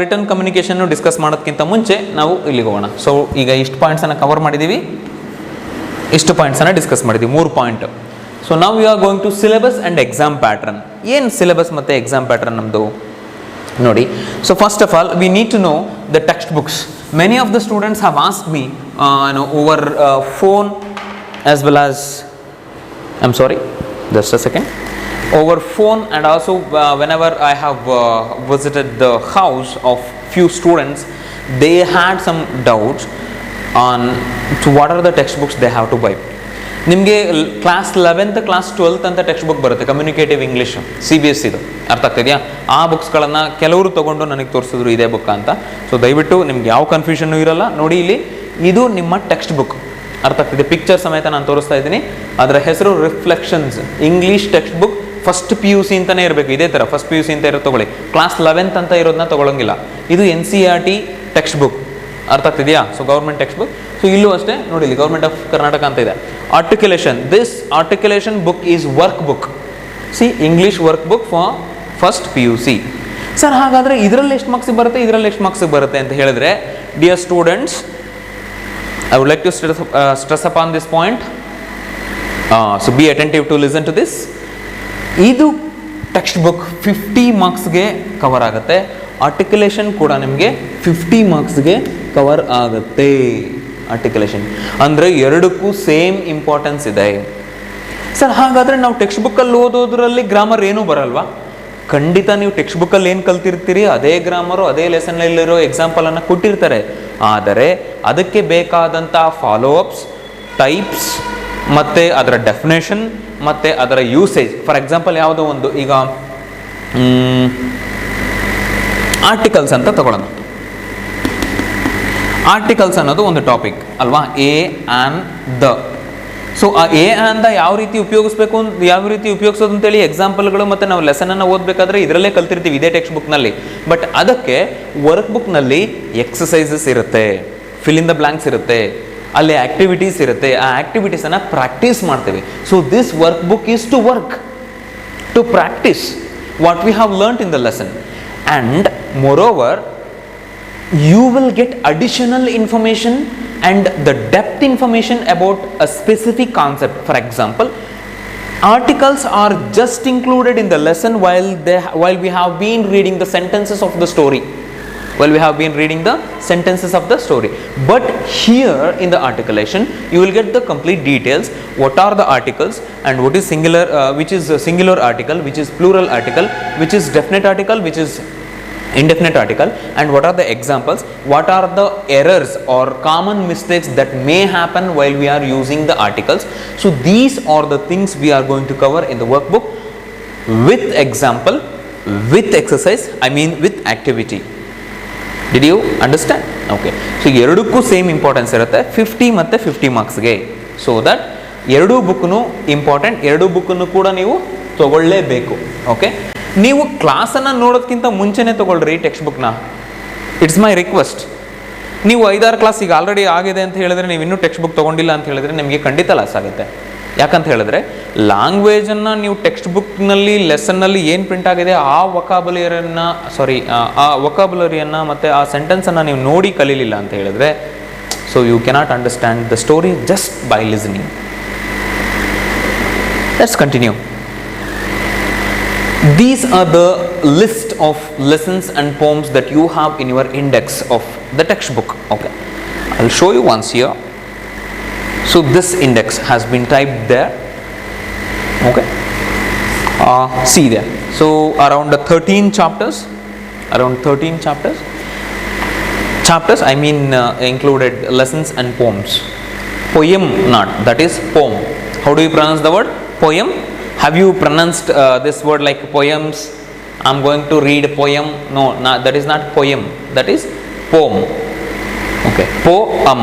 ರಿಟರ್ನ್ ಕಮ್ಯುನಿಕೇಷನ್ನು ಡಿಸ್ಕಸ್ ಮಾಡೋದಕ್ಕಿಂತ ಮುಂಚೆ ನಾವು ಇಲ್ಲಿಗೆ ಹೋಗೋಣ. ಸೊ ಈಗ ಇಷ್ಟು ಪಾಯಿಂಟ್ಸನ್ನು ಕವರ್ ಮಾಡಿದ್ದೀವಿ, ಇಷ್ಟು ಪಾಯಿಂಟ್ಸನ್ನು ಡಿಸ್ಕಸ್ ಮಾಡಿದ್ದೀವಿ, 3 ಪಾಯಿಂಟ್. ಸೊ ನಾವು you are going to syllabus and exam pattern. ಏನು ಸಿಲೆಬಸ್ ಮತ್ತು ಎಕ್ಸಾಮ್ ಪ್ಯಾಟ್ರನ್ ನಮ್ಮದು ನೋಡಿ. So first of all we need to know the textbooks. Many of the students have asked me over phone as well as, I'm sorry, just a second, over phone, and also whenever I have visited the house of few students, they had some doubts on to what are the textbooks they have to buy. ನಿಮಗೆ class 11th class 12th ಅಂತ text book ಬರುತ್ತೆ, communicative English, CBSE, ಅರ್ಥ ಆಗ್ತಿದೆಯಾ? ಆ ಬುಕ್ಸ್ಗಳನ್ನು ಕೆಲವರು ತೊಗೊಂಡು ನನಗೆ ತೋರಿಸಿದ್ರು ಇದೇ ಬುಕ್ ಅಂತ. ಸೊ ದಯವಿಟ್ಟು ನಿಮ್ಗೆ ಯಾವ ಕನ್ಫ್ಯೂಷನ್ನು ಇರಲ್ಲ. ನೋಡಿ ಇಲ್ಲಿ ಇದು ನಿಮ್ಮ ಟೆಕ್ಸ್ಟ್ ಬುಕ್, ಅರ್ಥ ಆಗ್ತಿದೆ, ಪಿಕ್ಚರ್ ಸಮೇತ ನಾನು ತೋರಿಸ್ತಾ ಇದ್ದೀನಿ. ಅದರ ಹೆಸರು reflections English text book, first PUC ಅಂತಲೇ ಇರಬೇಕು. ಇದೇ ಥರ ಫಸ್ಟ್ PUC ಅಂತ ಇರೋ ತೊಗೊಳ್ಳಿ, ಕ್ಲಾಸ್ 11th ಅಂತ ಇರೋದನ್ನ ತೊಗೊಳಂಗಿಲ್ಲ. ಇದು NCERT ಟೆಕ್ಸ್ಟ್ ಬುಕ್, ಅರ್ಥ ಆಗ್ತಿದೆಯಾ? So government text book. So ಇಲ್ಲೂ ಅಷ್ಟೇ ನೋಡಿ, ಇಲ್ಲಿ ಗೌರ್ಮೆಂಟ್ ಆಫ್ ಕರ್ನಾಟಕ ಅಂತ ಇದೆ. Articulation, this articulation book is work book. See English work book for first PUC. Sir ಹಾಗಾದರೆ ಇದರಲ್ಲಿ ಎಷ್ಟು ಮಾರ್ಕ್ಸಿಗೆ ಬರುತ್ತೆ, ಇದರಲ್ಲಿ ಎಷ್ಟು ಮಾರ್ಕ್ಸಿಗೆ ಬರುತ್ತೆ ಅಂತ ಹೇಳಿದ್ರೆ, dear students, I would like to stress upon this point. So be attentive to listen to this. ಇದು ಟೆಕ್ಸ್ಟ್ ಬುಕ್ 50 ಮಾರ್ಕ್ಸ್ಗೆ ಕವರ್ ಆಗುತ್ತೆ. ಆರ್ಟಿಕ್ಯುಲೇಷನ್ ಕೂಡ ನಿಮಗೆ 50 ಮಾರ್ಕ್ಸ್ಗೆ ಕವರ್ ಆಗುತ್ತೆ. ಆರ್ಟಿಕ್ಯುಲೇಷನ್ ಅಂದರೆ ಎರಡಕ್ಕೂ ಸೇಮ್ ಇಂಪಾರ್ಟೆನ್ಸ್ ಇದೆ. ಸರ್ ಹಾಗಾದರೆ ನಾವು ಟೆಕ್ಸ್ಟ್ ಬುಕ್ಕಲ್ಲಿ ಓದೋದ್ರಲ್ಲಿ ಗ್ರಾಮರ್ ಏನೂ ಬರಲ್ವಾ? ಖಂಡಿತ ನೀವು ಟೆಕ್ಸ್ಟ್ ಬುಕ್ಕಲ್ಲಿ ಏನು ಕಲ್ತಿರ್ತೀರಿ ಅದೇ ಗ್ರಾಮರು, ಅದೇ ಲೆಸನ್ನಲ್ಲಿರೋ ಎಕ್ಸಾಂಪಲನ್ನು ಕೊಟ್ಟಿರ್ತಾರೆ. ಆದರೆ ಅದಕ್ಕೆ ಬೇಕಾದಂಥ ಫಾಲೋ ಅಪ್ಸ್, ಟೈಪ್ಸ್, ಮತ್ತು ಅದರ ಡೆಫಿನೇಷನ್ ಮತ್ತು ಅದರ ಯೂಸೇಜ್. ಫಾರ್ ಎಕ್ಸಾಂಪಲ್ ಯಾವುದೋ ಒಂದು, ಈಗ ಆರ್ಟಿಕಲ್ಸ್ ಅಂತ ತಗೊಳ್ಳೋಣ. ಆರ್ಟಿಕಲ್ಸ್ ಅನ್ನೋದು ಒಂದು ಟಾಪಿಕ್ ಅಲ್ವಾ, ಎ ಆ್ಯಂಡ್ ದ. ಸೊ ಆ ಎ ಆ್ಯಂಡ್ ದ ಯಾವ ರೀತಿ ಉಪಯೋಗಿಸ್ಬೇಕು, ಯಾವ ರೀತಿ ಉಪಯೋಗಿಸೋದು ಅಂತೇಳಿ ಎಕ್ಸಾಂಪಲ್ಗಳು ಮತ್ತು ನಾವು ಲೆಸನನ್ನು ಓದಬೇಕಾದ್ರೆ ಇದರಲ್ಲೇ ಕಲ್ತಿರ್ತೀವಿ ಇದೇ ಟೆಕ್ಸ್ಟ್ ಬುಕ್ನಲ್ಲಿ. ಬಟ್ ಅದಕ್ಕೆ ವರ್ಕ್ ಬುಕ್ನಲ್ಲಿ ಎಕ್ಸಸೈಸಸ್ ಇರುತ್ತೆ, ಫಿಲ್ ಇನ್ ದ ಬ್ಲ್ಯಾಂಕ್ಸ್ ಇರುತ್ತೆ, ಅಲ್ಲಿ ಆ್ಯಕ್ಟಿವಿಟೀಸ್ ಇರುತ್ತೆ. ಆ ಆ್ಯಕ್ಟಿವಿಟೀಸನ್ನು ಪ್ರಾಕ್ಟೀಸ್ ಮಾಡ್ತೇವೆ. So this workbook is to work, to practise what we have learned in the lesson. And moreover, you will get additional information and the depth information about a specific concept. For example, articles are just included in the lesson while we have been reading the sentences of the story. But here in the articulation, you will get the complete details. What are the articles and what is singular, which is a singular article, which is plural article, which is definite article, which is indefinite article, and what are the examples, what are the errors or common mistakes that may happen while we are using the articles. So these are the things we are going to cover in the workbook with example, with exercise, with activity. Did you understand? Okay. So ಎರಡಕ್ಕೂ same importance ಇರುತ್ತೆ, 50 ಮತ್ತು 50 ಮಾರ್ಕ್ಸ್ಗೆ. So that ಎರಡೂ ಬುಕ್ನು important, ಎರಡೂ ಬುಕ್ಕನ್ನು ಕೂಡ ನೀವು ತಗೊಳ್ಳೇಬೇಕು. Okay, ನೀವು ಕ್ಲಾಸನ್ನು ನೋಡೋದಕ್ಕಿಂತ ಮುಂಚೆನೇ ತೊಗೊಳ್ರಿ ಟೆಕ್ಸ್ಟ್ ಬುಕ್ನ. It's my request. ನೀವು 5-6 ಕ್ಲಾಸ್ ಈಗ ಆಲ್ರೆಡಿ ಆಗಿದೆ ಅಂತ ಹೇಳಿದ್ರೆ, ನೀವು ಇನ್ನೂ ಟೆಕ್ಸ್ಟ್ ಬುಕ್ ತೊಗೊಂಡಿಲ್ಲ ಅಂತ ಹೇಳಿದ್ರೆ ನಿಮಗೆ ಖಂಡಿತ ಲಾಸ್ ಆಗುತ್ತೆ. ಯಾಕಂತ ಹೇಳಿದ್ರೆ ಲ್ಯಾಂಗ್ವೇಜನ್ನು ನೀವು ಟೆಕ್ಸ್ಟ್ ಬುಕ್ನಲ್ಲಿ ಲೆಸನ್ನಲ್ಲಿ ಏನು ಪ್ರಿಂಟ್ ಆಗಿದೆ ಆ ವೊಕಾಬುಲರಿಯನ್ನು ಮತ್ತು ಆ ಸೆಂಟೆನ್ಸನ್ನು ನೀವು ನೋಡಿ ಕಲೀಲಿಲ್ಲ ಅಂತ ಹೇಳಿದ್ರೆ, so you cannot understand the story just by listening. Let's continue. These are the list of lessons and poems that you have in your index of the textbook. Okay, I'll show you once here. So this index has been typed there. Okay, see there. So around 13 chapters, I mean included lessons and poems. Poem not, that is poem. How do you pronounce the word poem? Have you pronounced this word like poems? I'm going to read a poem. No, that is not poem, that is poem. Okay, poem.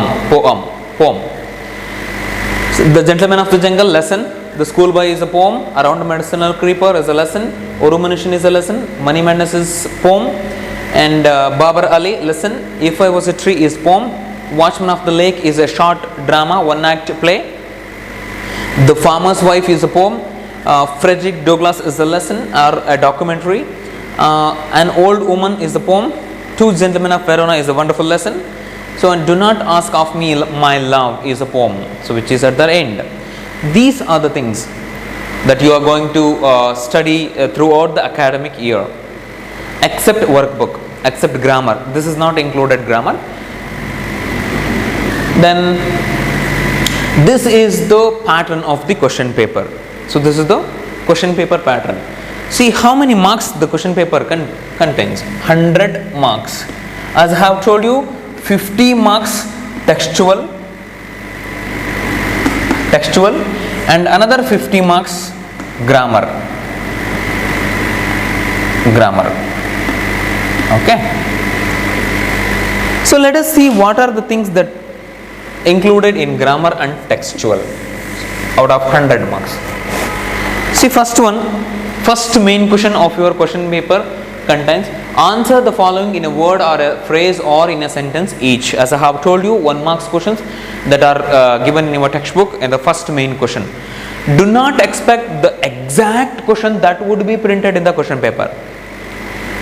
So, the Gentleman of the Jungle, lesson. The Schoolboy is a poem. Around a Medicinal Creeper is a lesson. Oru Manishan is a lesson. Money Madness is poem. And Babar Ali, lesson. If I Was a Tree is poem. Watchman of the Lake is a short drama, one act play. The Farmer's Wife is a poem. Frederick Douglass is a lesson or a documentary. An Old Woman is a poem. Two Gentlemen of Verona is a wonderful lesson. So, and Do Not Ask of Me My Love is a poem, so which is at the end. These are the things that you are going to study throughout the academic year, except workbook, except grammar. This is not included grammar. Then this is the pattern of the question paper. So this is the question paper pattern. See how many marks the question paper contains. 100 marks. As I have told you, 50 marks textual, and another 50 marks grammar. Okay. So let us see what are the things that included in grammar and textual out of 100 marks. See, first main question of your question paper contains answer the following in a word or a phrase or in a sentence each. As I have told you, 1 marks questions that are given in your textbook in the first main question. Do not expect the exact question that would be printed in the question paper.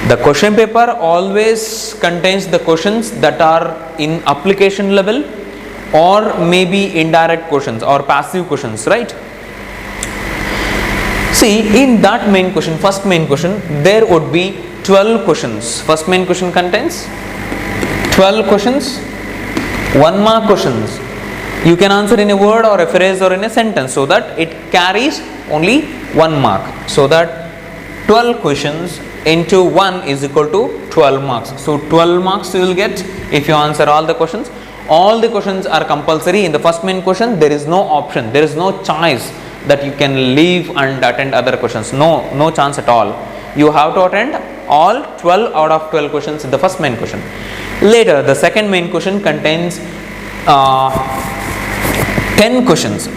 The question paper always contains the questions that are in application level or maybe indirect questions or passive questions, right? See, in that main question, first main question, there would be 12 questions. First main question contains 12 questions, 1 mark questions. You can answer in a word or a phrase or in a sentence, so that it carries only 1 mark. So that 12 questions into 1 is equal to 12 marks. So 12 marks you will get if you answer all the questions. All the questions are compulsory. In the first main question, there is no option, there is no choice that you can leave and attend other questions. No chance at all. You have to attend all 12 out of 12 questions in the first main question. Later, the second main question contains 10 questions.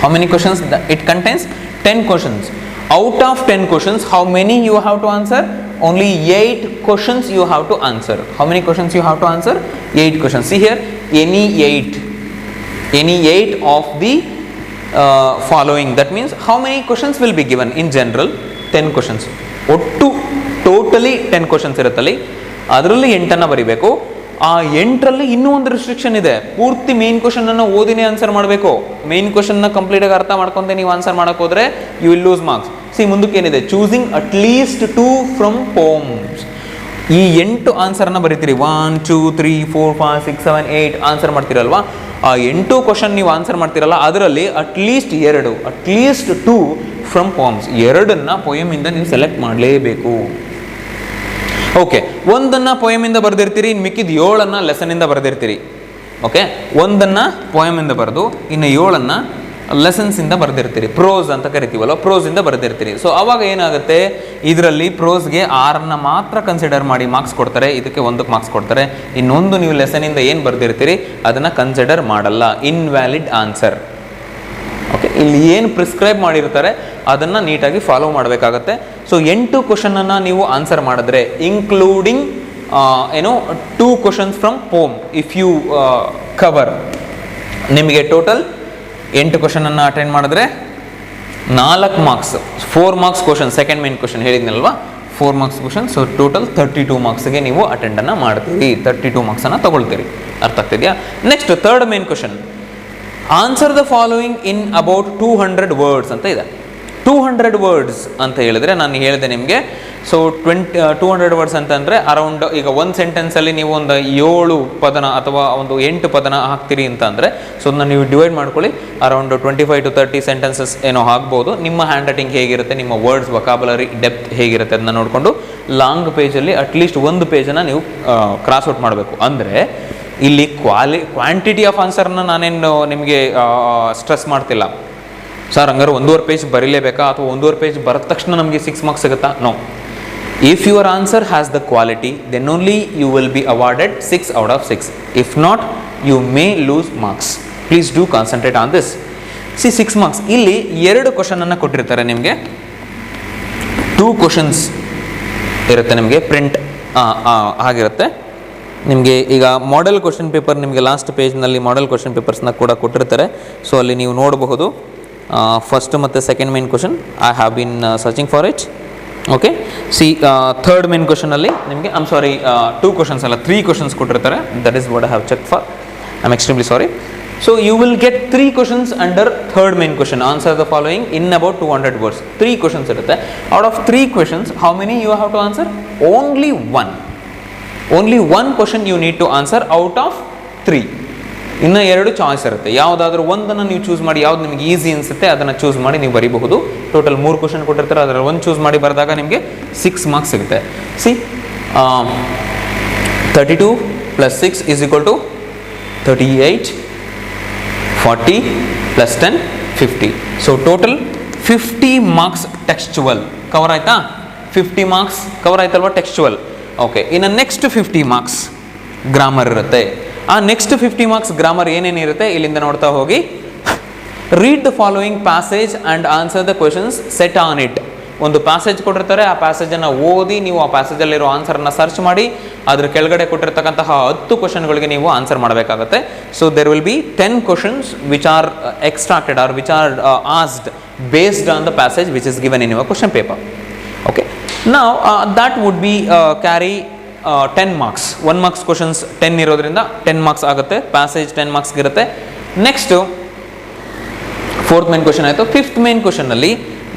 How many questions it contains? 10 questions. Out of 10 questions, how many you have to answer? Only 8 questions you have to answer. How many questions you have to answer? 8 questions. See here, any 8 of the following. That means how many questions will be given? In general, 10 questions. Totally 10 questions ಇರುತ್ತಲ್ಲಿ, ಅದರಲ್ಲಿ 8 ಬರೀಬೇಕು. ಆ 8ರಲ್ಲಿ ಇನ್ನೂ ಒಂದು restriction ಇದೆ. ಪೂರ್ತಿ main question ಅನ್ನು ಓದಿನೇ answer ಮಾಡಬೇಕು. ಮೇನ್ ಕ್ವಶನ್ ನ ಕಂಪ್ಲೀಟ್ ಆಗಿ ಅರ್ಥ ಮಾಡ್ಕೊಂಡೆ ನೀವು ಆನ್ಸರ್ ಮಾಡಕ್ ಹೋದ್ರೆ you will lose marks. See, ಮುಂದಕ್ಕೆ ಏನಿದೆ? Choosing at least 2 from poems. ಈ 8 ಆನ್ಸರ್ನ ಬರೀತೀರಿ. 1 2 3 4 5 6 7 8 ಆನ್ಸರ್ ಮಾಡ್ತೀರಲ್ವಾ? ಆ 8 ಕ್ವಶನ್ ನೀವು ಆನ್ಸರ್ ಮಾಡ್ತೀರಲ್ಲ, ಅದರಲ್ಲಿ ಅಟ್ಲೀಸ್ಟ್ 2 ಫ್ರಮ್ ಪೋಮ್ಸ್. 2ನ್ನ ಪೋಯಮ್ ಇಂದ ನೀವು ಸೆಲೆಕ್ಟ್ ಮಾಡಲೇಬೇಕು. ಓಕೆ, 1ನ್ನ ಪೋಯಮ್ ಇಂದ ಬರೆದಿರ್ತೀರಿ, ಇನ್ನು ಮಿಕ್ಕಿದ 7ನ್ನ ಲೆಸನ್ ಇಂದ ಬರೆದಿರ್ತೀರಿ. ಓಕೆ, 1ನ್ನ ಪೋಯಮ್ ಇಂದ ಬರೆದು ಇನ್ನು 7ನ್ನ ಲೆಸನ್ಸ್ ಇಂದ ಬರೆದಿರ್ತೀರಿ. ಪ್ರೋಸ್ ಅಂತ ಕರಿತೀವಲ್ಲ, ಪ್ರೋಸ್ ಇಂದ ಬರೆದಿರ್ತೀರಿ. ಸೊ ಅವಾಗ ಏನಾಗುತ್ತೆ, ಇದರಲ್ಲಿ ಪ್ರೋಸ್ಗೆ 6ನ್ನ ಮಾತ್ರ ಕನ್ಸಿಡರ್ ಮಾಡಿ ಮಾರ್ಕ್ಸ್ ಕೊಡ್ತಾರೆ, ಇದಕ್ಕೆ 1ಕ್ಕೆ ಮಾರ್ಕ್ಸ್ ಕೊಡ್ತಾರೆ. ಇನ್ನೊಂದು ನೀವು ಲೆಸನ್ ಇಂದ ಏನು ಬರೆದಿರ್ತೀರಿ ಅದನ್ನ ಕನ್ಸಿಡರ್ ಮಾಡಲ್ಲ, ಇನ್ವ್ಯಾಲಿಡ್ ಆನ್ಸರ್. ಓಕೆ, ಇಲ್ಲಿ ಏನು ಪ್ರಿಸ್ಕ್ರೈಬ್ ಮಾಡಿರ್ತಾರೆ ಅದನ್ನು ನೀಟಾಗಿ ಫಾಲೋ ಮಾಡಬೇಕಾಗತ್ತೆ. ಸೊ 8 ಕ್ವಶನನ್ನು ನೀವು ಆನ್ಸರ್ ಮಾಡಿದ್ರೆ, including 2 questions from poem if you cover, ನಿಮಗೆ ಟೋಟಲ್ 8 ಕ್ವಶನನ್ನು ಅಟೆಂಡ್ ಮಾಡಿದ್ರೆ 4 marks, 4 marks question. Second main question ಹೇಳಿದ್ನಲ್ವಾ, 4 ಮಾರ್ಕ್ಸ್ ಕ್ವಶನ್. ಸೊ ಟೋಟಲ್ 32 ಮಾರ್ಕ್ಸ್ಗೆ ನೀವು ಅಟೆಂಡನ್ನು ಮಾಡ್ತೀರಿ, 32 ಮಾರ್ಕ್ಸನ್ನು ತಗೊಳ್ತೀರಿ. ಅರ್ಥ ಆಗ್ತಿದೆಯಾ? Next third main question, answer the following in about 200 words ಅಂತ ಇದೆ. 200 ವರ್ಡ್ಸ್ ಅಂತ ಹೇಳಿದ್ರೆ ನಾನು ಹೇಳಿದೆ ನಿಮಗೆ. ಸೊ 200 ವರ್ಡ್ಸ್ ಅಂತಂದರೆ ಅರೌಂಡ್ ಈಗ ಒಂದು ಸೆಂಟೆನ್ಸಲ್ಲಿ ನೀವು ಒಂದು 7 ಪದನ ಅಥವಾ ಒಂದು 8 ಪದನ ಹಾಕ್ತೀರಿ ಅಂತ ಅಂದರೆ, ಸೊ ಅದನ್ನ ನೀವು ಡಿವೈಡ್ ಮಾಡ್ಕೊಳ್ಳಿ. ಅರೌಂಡ್ 25 to 30 ಸೆಂಟೆನ್ಸಸ್ ಏನೋ ಆಗ್ಬೋದು. ನಿಮ್ಮ ಹ್ಯಾಂಡ್ ರೈಟಿಂಗ್ ಹೇಗಿರುತ್ತೆ, ನಿಮ್ಮ ವರ್ಡ್ಸ್ ವೊಕಾಬುಲರಿ ಡೆಪ್ತ್ ಹೇಗಿರುತ್ತೆ ಅದನ್ನ ನೋಡಿಕೊಂಡು ಲಾಂಗ್ ಪೇಜಲ್ಲಿ ಅಟ್ಲೀಸ್ಟ್ ಒಂದು ಪೇಜನ್ನು ನೀವು ಕ್ರಾಸ್ ಔಟ್ ಮಾಡಬೇಕು. ಅಂದರೆ ಇಲ್ಲಿ ಕ್ವಾಂಟಿಟಿ ಆಫ್ ಆನ್ಸರ್ನ ನಾನೇನು ನಿಮಗೆ ಸ್ಟ್ರೆಸ್ ಮಾಡ್ತಿಲ್ಲ. ಸರ್ ಹಂಗಾರೆ 1.5 ಪೇಜ್ ಬರೀಲೇಬೇಕಾ ಅಥವಾ 1.5 ಪೇಜ್ ಬರದ ತಕ್ಷಣ ನಮಗೆ 6 ಮಾರ್ಕ್ಸ್ ಸಿಗುತ್ತಾ? No. If your answer has the quality, then only you will be awarded 6 out of 6. If not, you may lose marks. Please do concentrate on this. See, 6 marks. ಇಲ್ಲಿ 2 question ಅನ್ನು ಕೊಟ್ಟಿರ್ತಾರೆ ನಿಮಗೆ. 2 questions ಇರುತ್ತೆ ನಿಮಗೆ, print ಆಗಿರುತ್ತೆ ನಿಮಗೆ. ಈಗ model question paper ನಿಮಗೆ ಲಾಸ್ಟ್ ಪೇಜ್ನಲ್ಲಿ ಮಾಡೆಲ್ ಕ್ವಶನ್ ಪೇಪರ್ಸ್ನ ಕೂಡ ಕೊಟ್ಟಿರ್ತಾರೆ. ಸೊ ಅಲ್ಲಿ ನೀವು ನೋಡಬಹುದು ಫಸ್ಟ್ ಮತ್ತು second main question. I have been searching for it. Okay, see third main ಕ್ವಶನಲ್ಲಿ ನಿಮಗೆ 2 ಕ್ವಶನ್ಸ್ ಅಲ್ಲ 3 ಕ್ವಶನ್ಸ್ ಕೊಟ್ಟಿರ್ತಾರೆ. That is what I have check for. I am extremely sorry. So you will get 3 questions under third main question. Answer the following in about 200 words. 3 questions ಇರುತ್ತೆ. Out of 3 questions how many you have to answer? Only one question you need to answer out of 3. ಇನ್ನು 2 choice ಇರುತ್ತೆ. ಯಾವುದಾದ್ರೂ ಒಂದನ್ನು ನೀವು choose ಮಾಡಿ, ಯಾವ್ದು ನಿಮಗೆ easy ಅನಿಸುತ್ತೆ ಅದನ್ನು ಚೂಸ್ ಮಾಡಿ ನೀವು ಬರೀಬಹುದು. ಟೋಟಲ್ 3 ಕ್ವಶನ್ ಕೊಟ್ಟಿರ್ತಾರೆ, ಅದರಲ್ಲಿ 1 ಚೂಸ್ ಮಾಡಿ ಬರೆದಾಗ ನಿಮಗೆ 6 ಮಾರ್ಕ್ಸ್ ಸಿಗುತ್ತೆ. See 32 + 6 = 38, 40 + 10 50. So total 50 marks textual cover ಆಯ್ತಾ? 50 ಮಾರ್ಕ್ಸ್ ಕವರ್ ಆಯ್ತಲ್ವಾ ಟೆಕ್ಸ್ಚುವಲ್. ಓಕೆ, ಇನ್ನು ನೆಕ್ಸ್ಟ್ 50 ಮಾರ್ಕ್ಸ್ ಗ್ರಾಮರ್ ಇರುತ್ತೆ. ಆ ನೆಕ್ಸ್ಟ್ 50 ಮಾರ್ಕ್ಸ್ ಗ್ರಾಮರ್ ಏನೇನಿರುತ್ತೆ ಇಲ್ಲಿಂದ ನೋಡ್ತಾ ಹೋಗಿ. Read the following passage and answer the questions set on it. ಒಂದು ಪ್ಯಾಸೇಜ್ ಕೊಟ್ಟಿರ್ತಾರೆ, ಆ ಪ್ಯಾಸೇಜನ್ನು ಓದಿ ನೀವು ಆ ಪ್ಯಾಸೇಜಲ್ಲಿರೋ ಆನ್ಸರನ್ನು ಸರ್ಚ್ ಮಾಡಿ ಅದ್ರ ಕೆಳಗಡೆ ಕೊಟ್ಟಿರ್ತಕ್ಕಂತಹ 10 ಕ್ವಶನ್ಗಳಿಗೆ ನೀವು ಆನ್ಸರ್ ಮಾಡಬೇಕಾಗತ್ತೆ. So there will be 10 questions which are extracted or which are asked based on the passage which is given in your question paper. Okay, ನಾವು that would be carry 10 marks. 1 marks questions 10 ಇರೋದ್ರಿಂದ 10 marks ಆಗುತ್ತೆ. Passage 10 marks ಇರುತ್ತೆ. Next 4th main question ಆಯಿತು. 5th main ಕ್ವಶನ್ನಲ್ಲಿ